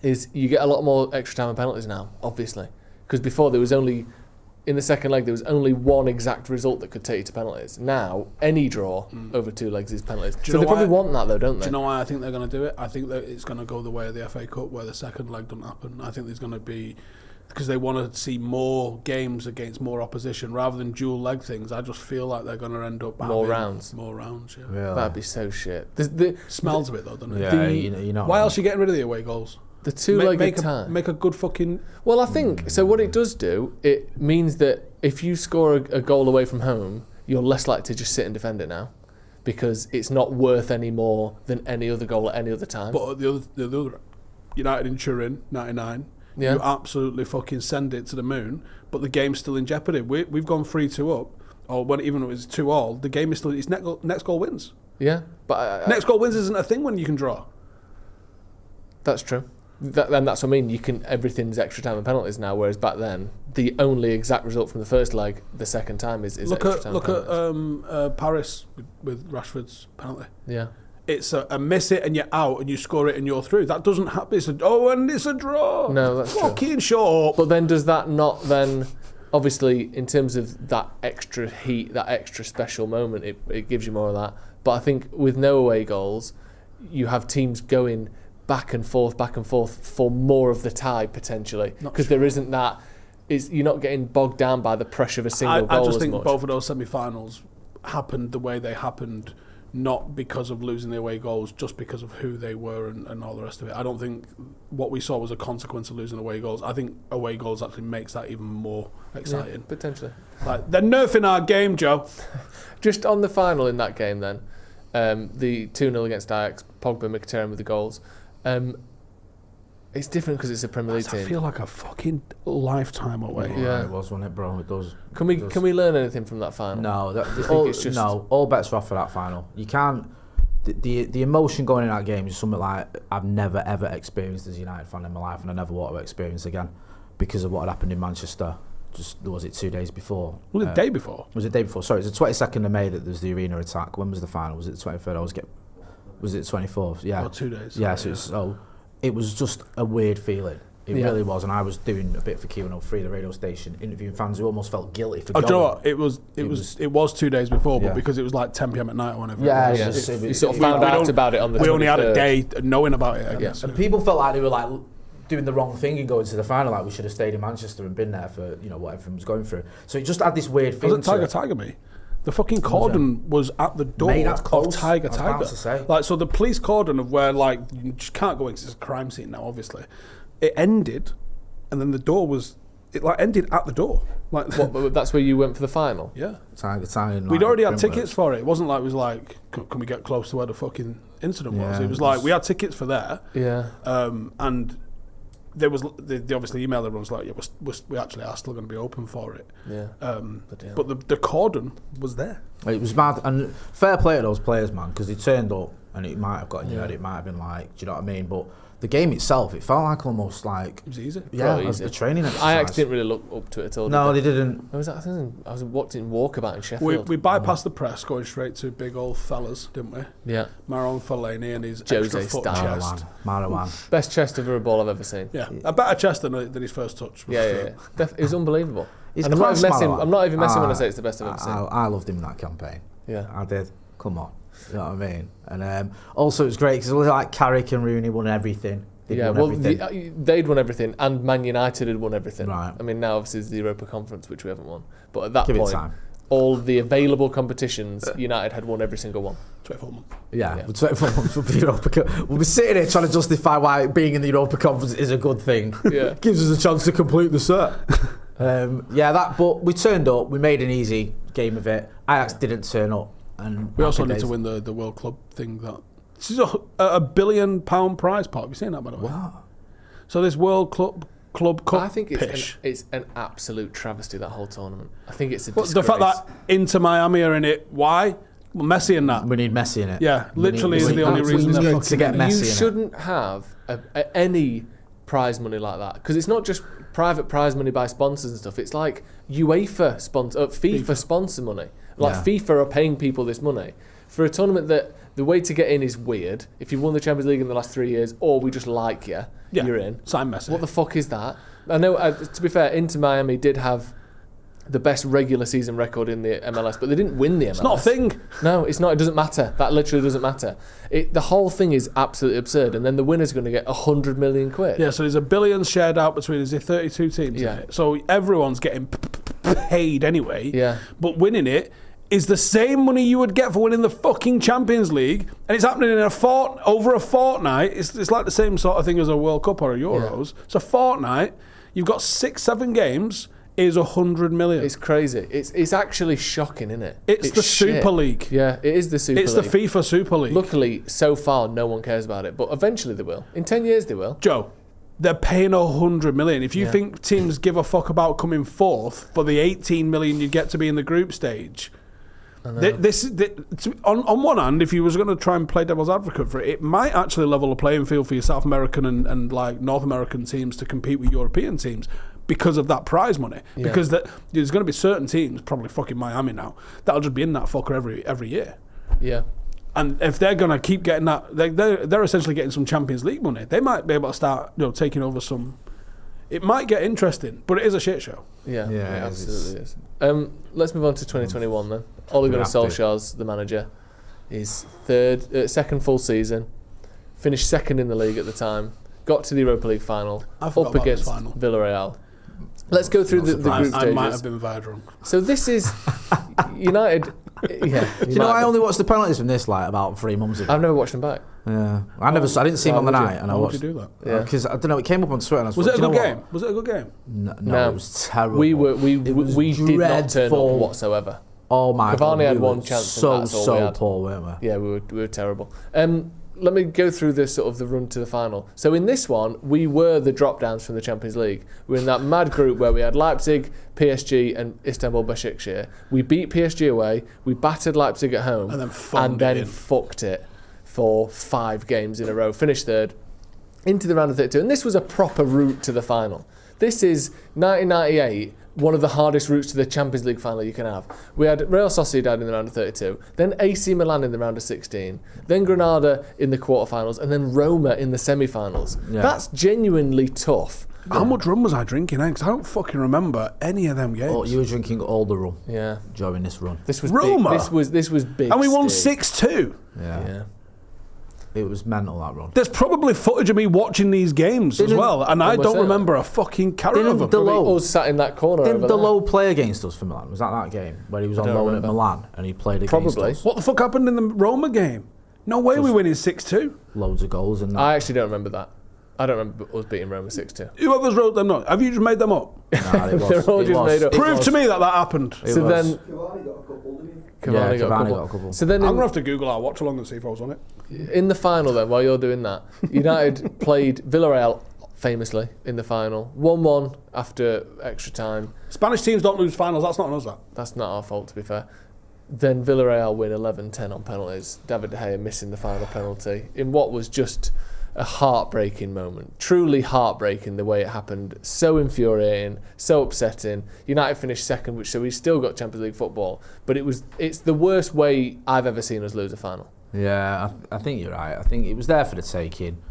is you get a lot more extra time and penalties now, obviously. Because before there was only... In the second leg, there was only one exact result that could take you to penalties. Now, any draw over 2 legs is penalties. So they probably want that, though, don't they? Do you know why I think they're going to do it? I think that it's going to go the way of the FA Cup, where the second leg doesn't happen. I think there's going to be... Because they want to see more games against more opposition, rather than dual leg things. I just feel like they're going to end up more rounds. More rounds, yeah. Really? That'd be so shit. Smells a bit, though, doesn't it? Yeah, you know. Why else are you getting rid of the away goals? The 2-legged time. Make a good fucking... Well, I think... So what it does do, it means that if you score a goal away from home, you're less likely to just sit and defend it now. Because it's not worth any more than any other goal at any other time. But the other United in Turin, 99, Yeah. You absolutely fucking send it to the moon, but the game's still in jeopardy. We've gone 3-2 up, or even if it was 2-2, the game is still, it's next goal wins. Yeah, but Next goal wins isn't a thing when you can draw. That's true. And that's what I mean. Everything's extra time and penalties now, whereas back then the only exact result from the first leg, the second time is extra time. Look at Paris with Rashford's penalty. Yeah, it's a miss it and you're out and you score it and you're through. That doesn't happen. It's a draw. No, that's fucking true. Shut up. But then does that not then? Obviously, in terms of that extra heat, that extra special moment, it gives you more of that. But I think with no away goals, you have teams going back and forth for more of the tie potentially, because there isn't that. You're not getting bogged down by the pressure of a single goal. I just as think much. both of those semi-finals happened the way they happened, not because of losing the away goals, just because of who they were and all the rest of it. I don't think what we saw was a consequence of losing away goals. I think away goals actually makes that even more exciting. Yeah, potentially. Like, they're nerfing our game, Joe. Just on the final in that game then, the 2-0 against Ajax, Pogba and Mkhitaryan with the goals. It's different because it's a Premier League team. I feel like a fucking lifetime away. Yeah, it was, wasn't it, bro? It does. Can we learn anything from that final? No, all bets are off for that final. You can't. The emotion going in that game is something like I've never ever experienced as a United fan in my life, and I never want to experience again because of what had happened in Manchester. Was it 2 days before? Was it the day before? Was it the day before? Sorry, it was the 22nd of May that there was the arena attack. When was the final? Was it the 23rd? Was it the 24th? Yeah. Or 2 days. Yeah, so it was just a weird feeling. It really was, and I was doing a bit for Q103, the radio station, interviewing fans who almost felt guilty for going. Do you know what? It was 2 days before, but because it was like 10 p.m. at night or whatever. Yeah, you sort of found out about it on the 23rd. We only had a day knowing about it, I guess. And people felt like they were like doing the wrong thing and going to the final, like we should have stayed in Manchester and been there for what everyone was going through. So it just had this weird feeling. Was it Tiger Me? The fucking cordon was at the door of Tiger. Like, so the police cordon of where, like, you just can't go in because it's a crime scene now, obviously. It ended, and then the door was, ended at the door. Like, what, that's where you went for the final? Yeah. Tiger. We'd already had tickets for it. It wasn't like it was like, can we get close to where the fucking incident was? It was like, we had tickets for there. Yeah. And there was, they obviously emailed everyone, was like, we actually are still going to be open for it. Yeah. But the cordon was there. It was mad, and fair play to those players, man, because they turned up, and it might have got in your head, it might have been like, do you know what I mean? But the game itself, it felt like almost like it was easy. Yeah, it was a training exercise. Ajax didn't really look up to it at all. No, they didn't. I was watching Walkabout in Sheffield. We bypassed the press, going straight to big old fellas, didn't we? Yeah. Marouane Fellaini and his Jose extra foot chest. Marouane. Best chest of a ball I've ever seen. Yeah, a better chest than his first touch. Yeah. It was unbelievable. And I'm not even messing when I say it's the best I've ever seen. I loved him in that campaign. Yeah, I did. Come on, you know what I mean? And also it was great because it was like Carrick and Rooney won everything. They'd won everything, and Man United had won everything. Right. I mean, now obviously it's the Europa Conference, which we haven't won. But at that Give point, it time. all the available competitions, United had won every single one. 24 months. Yeah. 24 months will be Europa. We'll be sitting here trying to justify why being in the Europa Conference is a good thing. Yeah. Gives us a chance to complete the set. But we turned up, we made an easy game of it. Ajax didn't turn up. And we also need to win the World Club thing. This is a £1 billion prize pot. Have you seen that, by the way? What? So this World Club Cup. I think it's an absolute travesty, that whole tournament. I think it's a disgrace. The fact that Inter Miami are in it, why? Well, Messi in that. We need Messi in it. Yeah, literally is the only reason we need to get Messi in it. You shouldn't have any prize money like that, because it's not just private prize money by sponsors and stuff. It's like UEFA FIFA sponsor money. Like FIFA are paying people this money for a tournament that the way to get in is weird. If you've won the Champions League in the last 3 years, or we just like you, you're in. Sign Messi. What the fuck is that? I know, to be fair, Inter Miami did have the best regular season record in the MLS, but they didn't win the MLS. It's not a thing. No, it's not. It doesn't matter. That literally doesn't matter. The whole thing is absolutely absurd, and then the winner's going to get 100 million quid. Yeah, so there's $1 billion shared out between, is there 32 teams in it? So everyone's getting paid anyway. Yeah. But winning it is the same money you would get for winning the fucking Champions League, and it's happening in over a fortnight. It's like the same sort of thing as a World Cup or a Euros. Yeah. It's a fortnight. You've got 6-7 games. Is 100 million. It's crazy. It's actually shocking, isn't it? It's the Super League. Yeah, it is the Super League. It's the FIFA Super League. Luckily, so far, no one cares about it, but eventually they will. In 10 years, they will. Joe, they're paying 100 million. If you think teams give a fuck about coming fourth for the 18 million you get to be in the group stage, on one hand, if you was going to try and play devil's advocate for it, it might actually level a playing field for your South American and like North American teams to compete with European teams because of that prize money. Yeah. Because there's going to be certain teams, probably fucking Miami now, that'll just be in that fucker every year. Yeah. And if they're going to keep getting that, they're essentially getting some Champions League money. They might be able to start, taking over some. It might get interesting, but it is a shit show. Yeah, it absolutely is. Let's move on to 2021 then. Ole Gunnar Solskjaer's the manager. His second full season. Finished second in the league at the time. Got to the Europa League final. Up against Villarreal. Let's go through the group stages. I might have been drunk. So this is United. Yeah. Do you know I only watched the penalties from this about 3 months ago? I've never watched them back. Yeah, I didn't see him on the night, and I watched. Why would you do that? Yeah, because I don't know. It came up on Twitter. And was it a good game? Was it a good game? No, it was terrible. We did not turn up whatsoever. Oh my God! Cavani had one chance. So poor, weren't we? Yeah, we were terrible. Let me go through the run to the final. So in this one, we were the drop downs from the Champions League. We were in that mad group where we had Leipzig, PSG, and Istanbul Başakşehir. We beat PSG away. We battered Leipzig at home, and then fucked it for 5 games in a row. Finished third, into the round of 32, and this was a proper route to the final. This is 1998. One of the hardest routes to the Champions League final you can have. We had Real Sociedad in the round of 32, then AC Milan in the round of 16, then Granada in the quarterfinals, and then Roma in the semi-finals. Yeah. That's genuinely tough. How much rum was I drinking? Because I don't fucking remember any of them games. Oh, you were drinking all the rum. Yeah. During this run. This was Roma. Big. This was big. And we won 6-2. Yeah. It was mental, that run. There's probably footage of me watching these games as well, and I don't remember a fucking carrot of them. Us sat in that corner. Didn't Delot play against us for Milan? Was that game where he was on loan at Milan and he played against us? What the fuck happened in the Roma game? No way we winning 6-2. Loads of goals and that. I actually don't remember that. I don't remember us beating Roma 6-2. Whoever's wrote them up, have you just made them up? Nah, it was. They're all just made up. Prove to me that happened. So then Cavani got a couple, didn't he? Cavani got a couple. So then I'm going to have to Google our watch along and see if I was on it. In the final then, while you're doing that, United played Villarreal famously in the final. 1-1 after extra time. Spanish teams don't lose finals, that's not on us, that. That's not our fault, to be fair. Then Villarreal win 11-10 on penalties. David De Gea missing the final penalty in what was just a heartbreaking moment. Truly heartbreaking the way it happened. So infuriating, so upsetting. United finished second, so we still got Champions League football. But it's the worst way I've ever seen us lose a final. Yeah, I think you're right. I think it was there for the taking.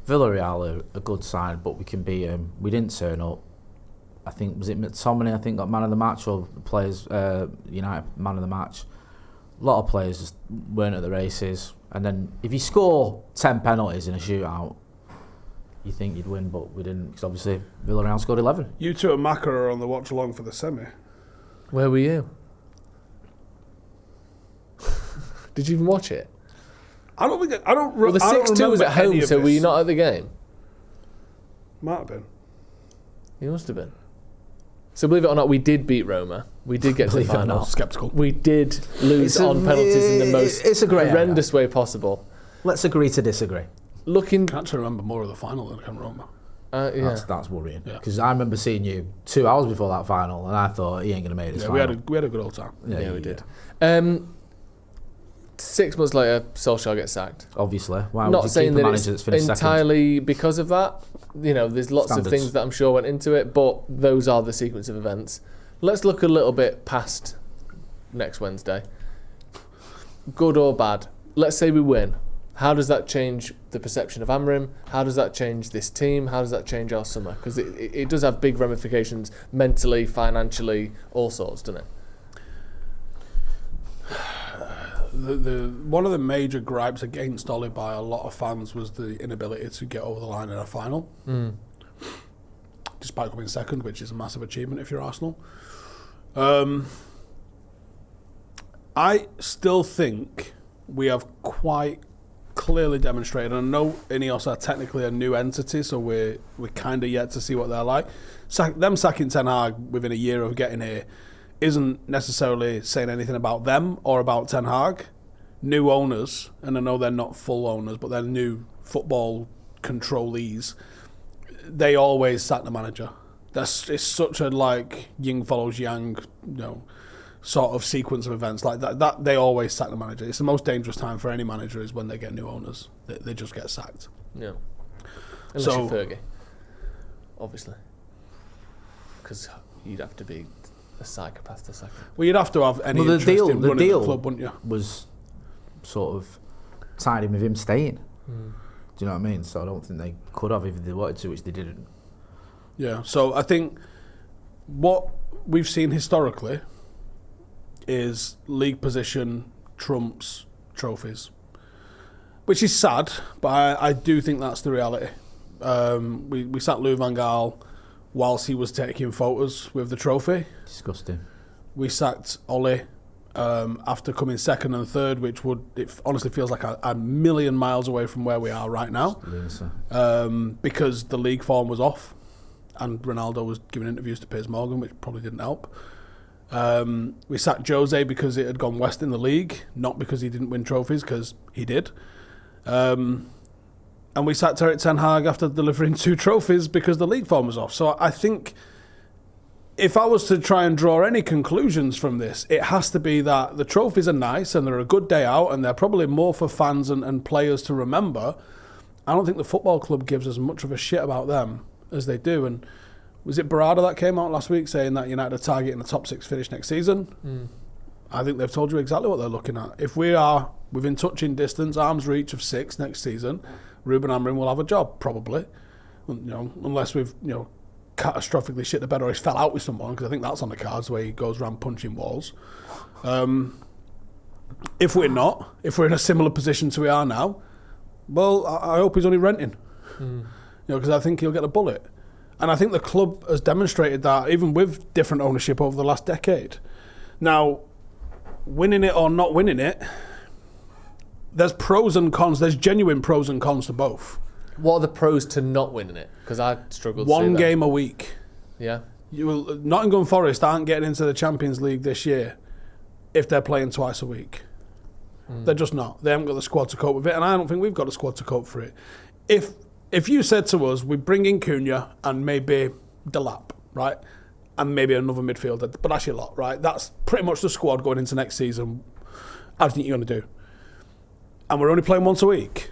Villarreal are a good side, but we can beat them. We didn't turn up. I think, was it McTominay, got man of the match, or the players, United man of the match. A lot of players just weren't at the races. And then if you score 10 penalties in a shootout, you think you'd win, but we didn't, because obviously Villarreal scored 11. You two and Macca are on the watch along for the semi. Where were you? Did you even watch it? I don't think. Well, the 6-2 was at home, so were you not at the game? Might have been. You must have been. So believe it or not, we did beat Roma. We did get to the final. Sceptical. We did lose on penalties in the most horrendous way possible. Let's agree to disagree. I can actually remember more of the final than I can Roma. Yeah. That's worrying. Because I remember seeing you 2 hours before that final, and I thought he ain't going to make this final. We had a good old time. Yeah, we did. 6 months later, Solskjaer gets sacked. Obviously. Why Not would you saying keep a that manager it's that's finished entirely because of that. There's lots Standards. of things that I'm sure went into it, but those are the sequence of events. Let's look a little bit past next Wednesday. Good or bad? Let's say we win. How does that change the perception of Amrim? How does that change this team? How does that change our summer? Because it does have big ramifications mentally, financially, all sorts, doesn't it? One of the major gripes against Ole by a lot of fans was the inability to get over the line in a final. Despite coming second, which is a massive achievement if you're Arsenal. I still think we have quite clearly demonstrated, and I know Ineos are technically a new entity, so we're kind of yet to see what they're like. Them sacking Ten Hag within a year of getting here isn't necessarily saying anything about them or about Ten Hag. New owners, and I know they're not full owners, but they're new football controlees. they always sack the manager. It's such a yin follows yang, sort of sequence of events like that. They always sack the manager. It's the most dangerous time for any manager is when they get new owners. They just get sacked. Yeah. Unless you're Fergie, obviously, because you'd have to be a psychopath to sack him. Well, you'd have to have any interest in running the club, wouldn't you? Was sort of tied in with him staying. Do you know what I mean? So I don't think they could have if they wanted to, which they didn't. Yeah, so I think what we've seen historically is league position trumps trophies, which is sad, but I do think that's the reality. We sacked Louis van Gaal whilst he was taking photos with the trophy. Disgusting. We sacked Ollie after coming second and third, which it honestly feels like a million miles away from where we are right now, because the league form was off and Ronaldo was giving interviews to Piers Morgan, which probably didn't help. We sacked Jose because it had gone west in the league, not because he didn't win trophies, because he did. And we sacked Erik ten Hag after delivering 2 trophies because the league form was off. So I think if I was to try and draw any conclusions from this, it has to be that the trophies are nice and they're a good day out and they're probably more for fans and players to remember. I don't think the football club gives as much of a shit about them as they do. And was it Barada that came out last week saying that United are targeting the top 6 finish next season? I think they've told you exactly what they're looking at. If we are within touching distance, arm's reach of 6 next season, Ruben Amorim will have a job, probably. Unless we've, catastrophically shit the bed or he's fell out with someone, because I think that's on the cards where he goes around punching walls. If we're not, if we're in a similar position to we are now, well, I hope he's only renting. Because I think he'll get a bullet. And I think the club has demonstrated that even with different ownership over the last decade. Now, winning it or not winning it, there's pros and cons. There's genuine pros and cons to both. What are the pros to not winning it? Because I struggled to see that. 1 game a week. Yeah. Nottingham Forest aren't getting into the Champions League this year if they're playing twice a week. They're just not. They haven't got the squad to cope with it, and I don't think we've got the squad to cope for it. If you said to us, we bring in Cunha and maybe Delap, right? And maybe another midfielder, but that's your lot, right? That's pretty much the squad going into next season. How do you think you're going to do? And we're only playing once a week.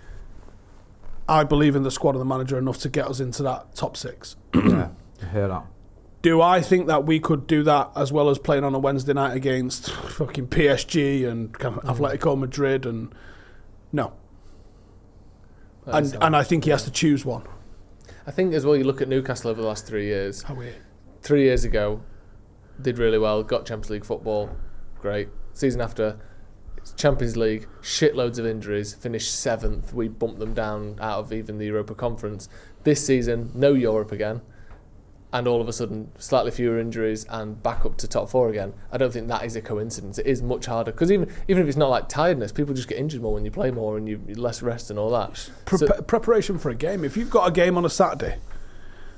I believe in the squad and the manager enough to get us into that top 6. Yeah, I hear that. Do I think that we could do that as well as playing on a Wednesday night against fucking PSG and kind of Atletico Madrid? And no. And I think he has to choose one. I think as well, you look at Newcastle over the last 3 years. How weird. 3 years ago, did really well, got Champions League football, great. Season after, Champions League, shitloads of injuries, finished 7th. We bumped them down out of even the Europa Conference. This season, no Europe again. And all of a sudden, slightly fewer injuries and back up to top 4 again. I don't think that is a coincidence. It is much harder. Because even if it's not like tiredness, people just get injured more when you play more and you less rest and all that. Preparation for a game. If you've got a game on a Saturday,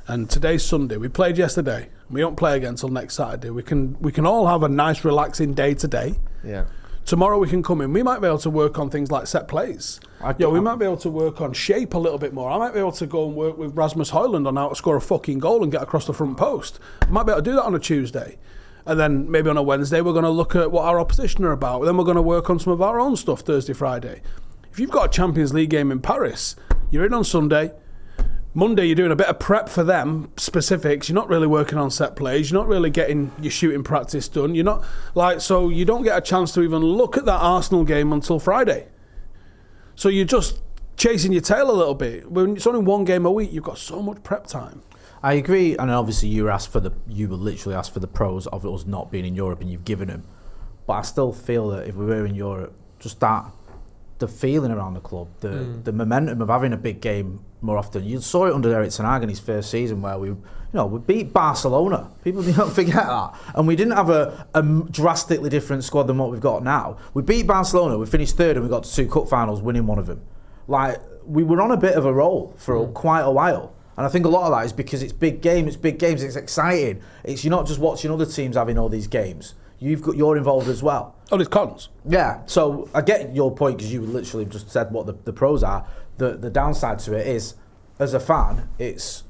and today's Sunday, we played yesterday, we don't play again until next Saturday, we can all have a nice relaxing day today. Yeah. Tomorrow we can come in. We might be able to work on things like set plays. We might be able to work on shape a little bit more. I might be able to go and work with Rasmus Højlund on how to score a fucking goal and get across the front post. I might be able to do that on a Tuesday. And then maybe on a Wednesday we're going to look at what our opposition are about. Then we're going to work on some of our own stuff Thursday, Friday. If you've got a Champions League game in Paris, you're in on Sunday. Monday, you're doing a bit of prep for them, specifics. You're not really working on set plays. You're not really getting your shooting practice done. You're not so you don't get a chance to even look at that Arsenal game until Friday. So you're just chasing your tail a little bit. When it's only 1 game a week, you've got so much prep time. I agree, and obviously you were literally asked for the pros of us not being in Europe, and you've given them. But I still feel that if we were in Europe, just that. The feeling around the club, the momentum of having a big game more often. You saw it under Erik ten Hag in his first season where we beat Barcelona. People don't forget that. And we didn't have a drastically different squad than what we've got now. We beat Barcelona, we finished 3rd and we got to 2 cup finals, winning one of them. Like, we were on a bit of a roll for quite a while. And I think a lot of that is because it's big games, it's exciting. You're not just watching other teams having all these games. You're involved as well. Oh, there's cons. Yeah, so I get your point because you literally just said what the pros are. The downside to it is, as a fan, it's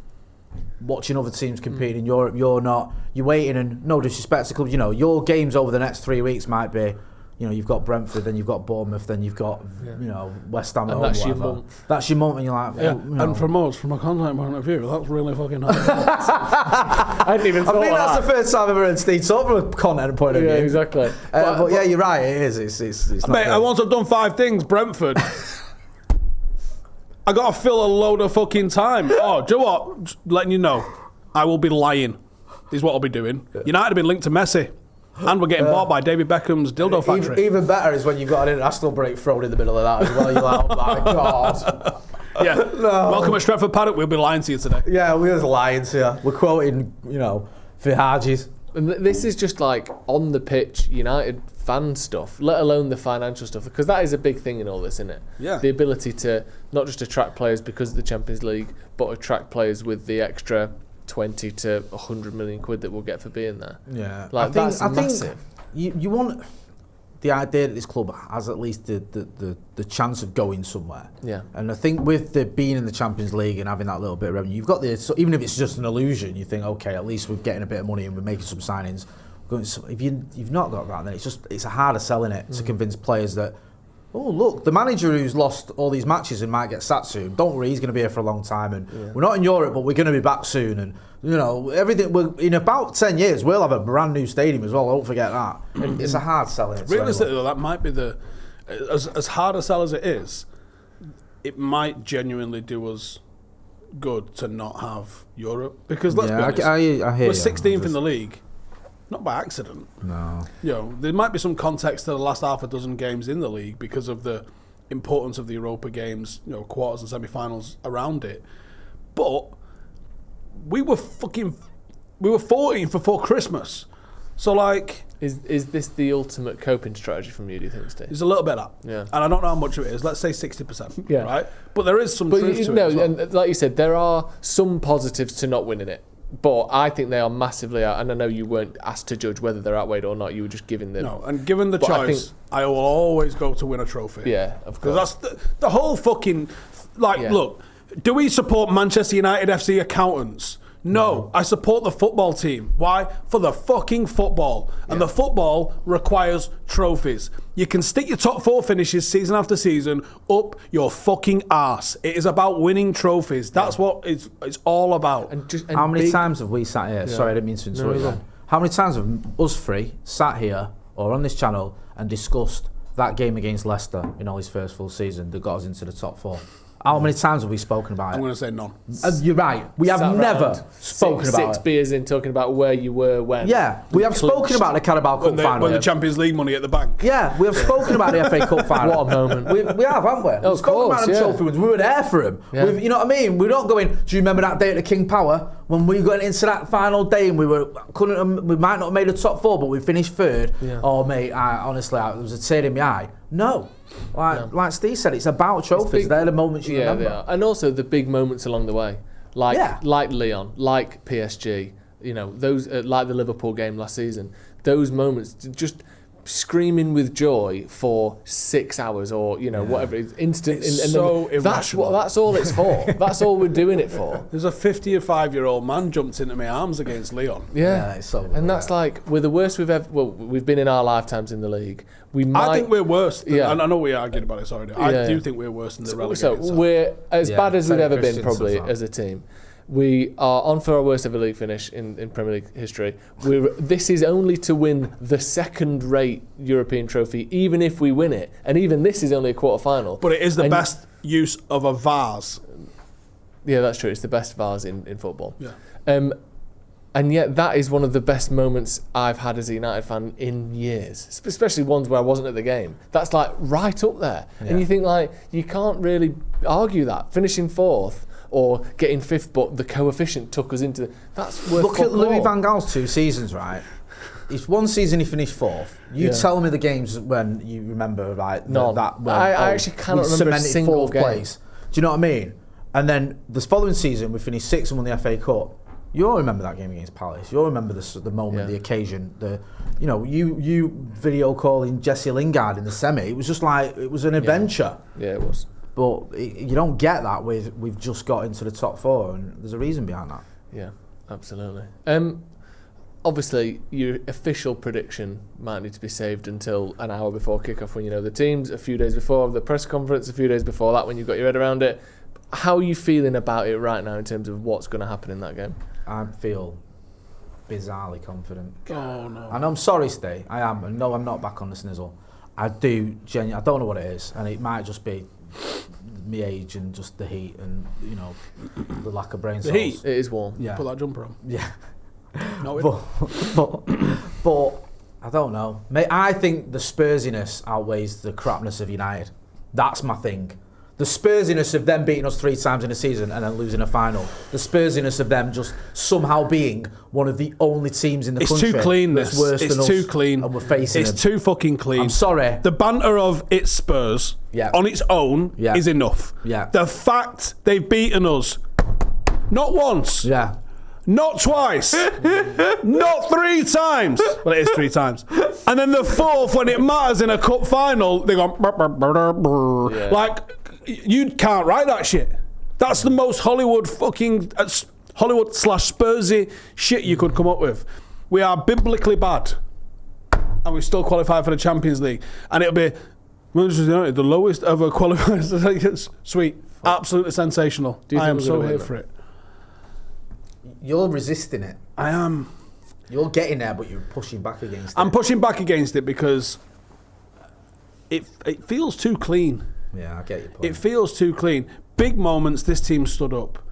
watching other teams compete in Europe. You're not. You're waiting, and no disrespect to clubs. You know, your games over the next 3 weeks might be. You know, you've got Brentford, then you've got Bournemouth, then you've got you know, West Ham. And that's your month. That's your month, and you're like, yeah. you know. And from us, from a content point of view, that's really fucking hard. I hadn't even thought I think of that's that. the first time I've ever heard Steve talk from a content point of view. Yeah, exactly. But yeah, you're right. It is. It's not Mate, great. I once have done 5 things. Brentford. I got to fill a load of fucking time. Oh, do you know what? Just letting you know, I will be lying. This is what I'll be doing. United have been linked to Messi. And we're getting bought by David Beckham's dildo factory. Even better is when you've got an international break thrown in the middle of that as well. You're like, oh my God. Yeah. No. Welcome at Stretford Paddock. We'll be lying to you today. Yeah, we're just lying to you. We're quoting, you know, Fihajis. And this is just like on the pitch United fan stuff, let alone the financial stuff, because that is a big thing in all this, isn't it? Yeah. The ability to not just attract players because of the Champions League, but attract players with the extra 20 to 100 million quid that we'll get for being there. Yeah. Like, that's massive. You want the idea that this club has at least the chance of going somewhere. Yeah. And I think with the being in the Champions League and having that little bit of revenue, you've got so even if it's just an illusion, you think, okay, at least we're getting a bit of money and we're making some signings. If you've not got that, then it's a harder selling it to convince players that, oh look, the manager who's lost all these matches and might get sacked soon, don't worry, he's going to be here for a long time, and we're not in Europe, but we're going to be back soon, and you know everything. In about 10 years, we'll have a brand new stadium as well. Don't forget that. It's a hard selling it. Realistically, though, that might be as hard a sell as it is. It might genuinely do us good to not have Europe, because let's be honest, I hear we're you. 16th in the league. Not by accident. No. You know, there might be some context to the last half a dozen games in the league because of the importance of the Europa games, you know, quarters and semi-finals around it. But we were 14th before Christmas. So, like... Is this the ultimate coping strategy from you, do you think, Steve? There's a little bit of that. Yeah. And I don't know how much of it is. Let's say 60%. Yeah. Right? But there is some truth to it as well. And like you said, there are some positives to not winning it. But I think they are massively out, and I know you weren't asked to judge whether they're outweighed or not. You were just giving them. No, and given the choice, I will always go to win a trophy. Yeah, of course. Because that's the whole fucking... Like, look, do we support Manchester United FC accountants? No, I support the football team. Why? For the fucking football. And the football requires trophies. You can stick your top 4 finishes season after season up your fucking arse. It is about winning trophies. That's what it's all about. And how many times have we sat here? Sorry, I didn't mean to interrupt you. How many times have us three sat here or on this channel and discussed that game against Leicester in Ollie's first full season that got us into the top 4? How many times have we spoken about it? I'm going to say none. You're right. We have never spoken about it. 6 beers in, talking about where you were when. Yeah, we have spoken about the Carabao Cup final. When the Champions League money at the bank. Yeah, we have spoken about the FA Cup final. What a moment. We have, haven't we? We've spoken about the trophy wins. We were there for him. Yeah. You know what I mean? We're not going, do you remember that day at the King Power when we got into that final day and we might not have made the top 4, but we finished 3rd? Yeah. Oh, mate, honestly, there was a tear in my eye. No. Like Steve said, it's about trophies. They're the moments you remember. They are. And also the big moments along the way. Like Lyon, like PSG, you know, those like the Liverpool game last season. Those moments, just screaming with joy for 6 hours or, you know, whatever. It's instant. It's so irrational. That's all it's for. That's all we're doing it for. There's a 55-year-old man jumped into my arms against Lyon. Yeah. It's so and that's like, we're the worst we've ever... Well, we've been in our lifetimes in the league. I think we're worse. Yeah. And I know we argued about it, sorry. I do think we're worse than the relegated So side. we're as bad as we've ever been, Christians probably, as well. as a team. We are on for our worst ever league finish in Premier League history. This is only to win the second-rate European trophy, even if we win it. And even this is only a quarter-final. But it is the best use of a vase. Yeah, that's true. It's the best vase in football. Yeah. And yet that is one of the best moments I've had as a United fan in years, especially ones where I wasn't at the game. That's like right up there. Yeah. And you think like, you can't really argue that. Finishing 4th or getting 5th, but the coefficient took us into... That's worth... Look at Louis van Gaal's 2 seasons, right? It's one season he finished 4th. You tell me the games when you remember, right? None. I actually cannot remember a single game. Place. Do you know what I mean? And then this following season, we finished 6th and won the FA Cup. You all remember that game against Palace. You all remember the moment, the occasion, you video calling Jesse Lingard in the semi. It was just like, it was an adventure. Yeah, it was. But you don't get that we've just got into the top 4, and there's a reason behind that. Yeah, absolutely. Obviously, your official prediction might need to be saved until an hour before kickoff when you know the teams, a few days before the press conference, a few days before that when you've got your head around it. How are you feeling about it right now in terms of what's going to happen in that game? I feel bizarrely confident. Oh, no. And I'm sorry, Steve. I am. And no, I'm not back on the snizzle. I do genuinely. I don't know what it is, and it might just be my age and just the heat and, you know, the lack of brain cells. The heat? It is warm. Yeah. Put that jumper on. Yeah. No, but I don't know. Mate, I think the Spursiness outweighs the crapness of United. That's my thing. The Spursiness of them beating us 3 times in a season and then losing a final. The Spursiness of them just somehow being one of the only teams in the country. It's too clean, that's worse than us. It's too clean. And we're facing It's them. too fucking clean. I'm sorry. The banter of it's Spurs on its own is enough. Yeah. The fact they've beaten us not once. Yeah. Not twice. Not 3 times. Well, it is 3 times. And then the 4th, when it matters in a cup final, they go... Yeah. Like, you can't write that shit. That's the most Hollywood fucking... Hollywood/Spursy shit you could come up with. We are biblically bad. And we still qualify for the Champions League. And it'll be... Manchester United, the lowest ever qualified. Sweet. Absolutely sensational. I am so here for it. You're resisting it. I am. You're getting there, but you're pushing back against it. I'm pushing back against it because it feels too clean. Yeah, I get your point. It feels too clean. Big moments, this team stood up.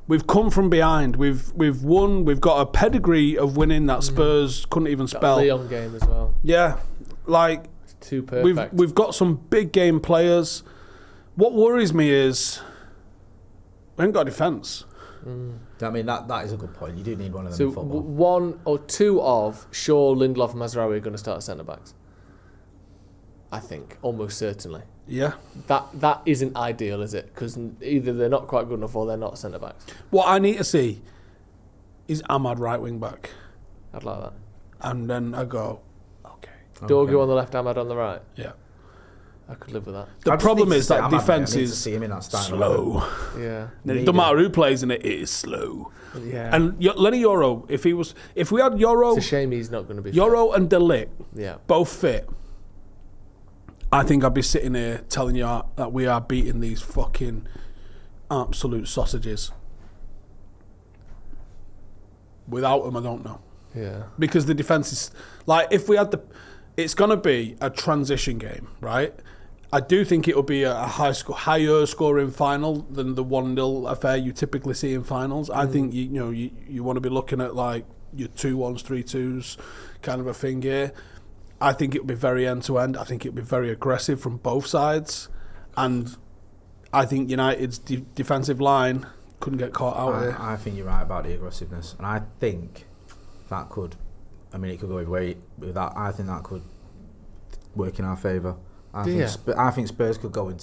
We've come from behind. We've won. We've got a pedigree of winning that Spurs couldn't even spell. That Leon game as well. Yeah, like it's too perfect. We've got some big game players. What worries me is we haven't got a defence. I mean, that is a good point. You do need one of them in football. 1 or 2 of Shaw, Lindelof and Mazraoui are going to start as centre-backs. I think, almost certainly. Yeah. That isn't ideal, is it? Because either they're not quite good enough or they're not centre-backs. What I need to see is Ahmad right wing back. I'd like that. And then I go, okay. Dorgu on the left, Ahmad on the right. Yeah. I could live with that. The problem is that defence is slow. Yeah. It doesn't matter who plays in it, it is slow. Yeah. And Lenny Yoro, if we had Yoro... It's a shame he's not going to be Yoro and De Ligt, yeah, both fit, I think I'd be sitting here telling you that we are beating these fucking absolute sausages. Without them, I don't know. Yeah. Because the defence is... Like, if we had it's going to be a transition game, right? I do think it will be a higher scoring final than the 1-0 affair you typically see in finals. I think you want to be looking at like your 2-1s, 3-2s kind of a thing here. I think it will be very end to end. I think it will be very aggressive from both sides, and I think United's defensive line couldn't get caught out here. I think you're right about the aggressiveness, and I think that could. I mean, it could go away with that. I think that could work in our favour. I think Spurs could go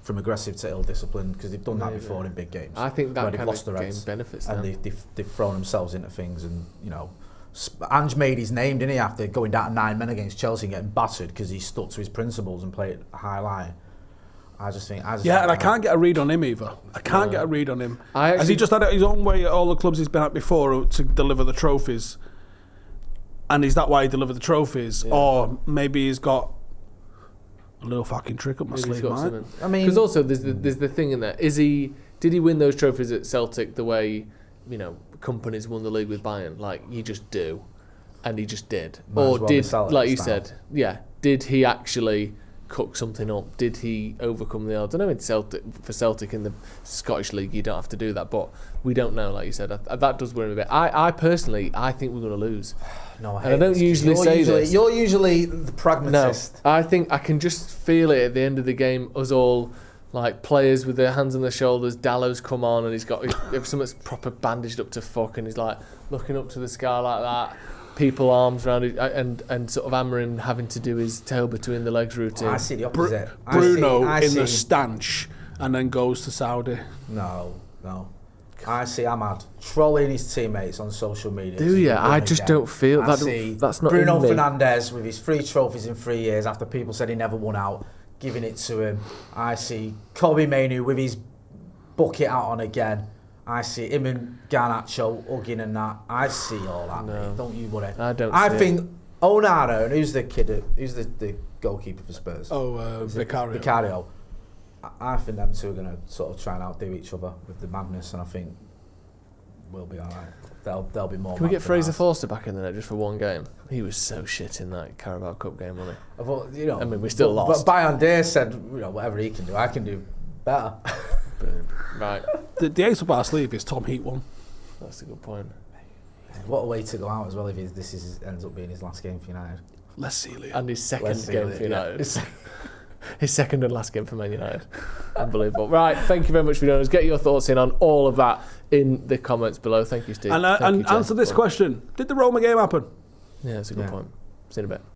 from aggressive to ill-disciplined because they've done that before in big games. I think that kind of game Reds, benefits and them. they've thrown themselves into things, and Ange made his name, didn't he, after going down to 9 men against Chelsea and getting battered because he stuck to his principles and played a high line. I can't get a read on him either. I can't get a read on him. Has he just had it his own way at all the clubs he's been at before to deliver the trophies? And is that why he delivered the trophies? Yeah. Or maybe he's got a little fucking trick up my sleeve, man. I mean, because also there's the thing in there. Did he win those trophies at Celtic the way companies won the league with Bayern? Like, you just do, and he just did. Or did, like you said, did he actually cook something up? Did he overcome the odds? I know for Celtic in the Scottish League you don't have to do that, but we don't know, like you said. That does worry me a bit. I personally think we're going to lose. No, I don't usually say this. You're usually the pragmatist. No, I think I can just feel it at the end of the game. Us all like players with their hands on their shoulders. Dallow's come on and he's got something's proper bandaged up to fuck, and he's like looking up to the sky like that. People arms around it and sort of Amarim having to do his tail between the legs routine. I see the opposite. Bruno in the stanch and then goes to Saudi. No. I see Ahmad trolling his teammates on social media. Do you? I just don't feel that. That's not Bruno Fernandes with his 3 trophies in 3 years after people said he never won out, giving it to him. I see Kobe Mainoo with his bucket out on again. I see him and Garnacho hugging and that. I see all that, mate. Don't you worry. I think Onana, and who's the kid? Who's the goalkeeper for Spurs? Vicario. I think them two are going to sort of try and outdo each other with the madness, and I think we'll be all right. They'll be more. Can we get Fraser Forster back in the net just for one game? He was so shit in that Carabao Cup game, wasn't he? I thought, you know, I mean, we still lost. But Bayern Day said, you know, whatever he can do, I can do better. Brilliant. Right. The ace up our sleeve is Tom Heat one. That's a good point. What a way to go out as well if ends up being his last game for United. Let's see, Liam. And his second game for United. Yeah. His second and last game for Man United. Unbelievable. Right, thank you very much for joining us. Get your thoughts in on all of that in the comments below. Thank you, Steve. And answer this question. Did the Roma game happen? Yeah, that's a good point. See you in a bit.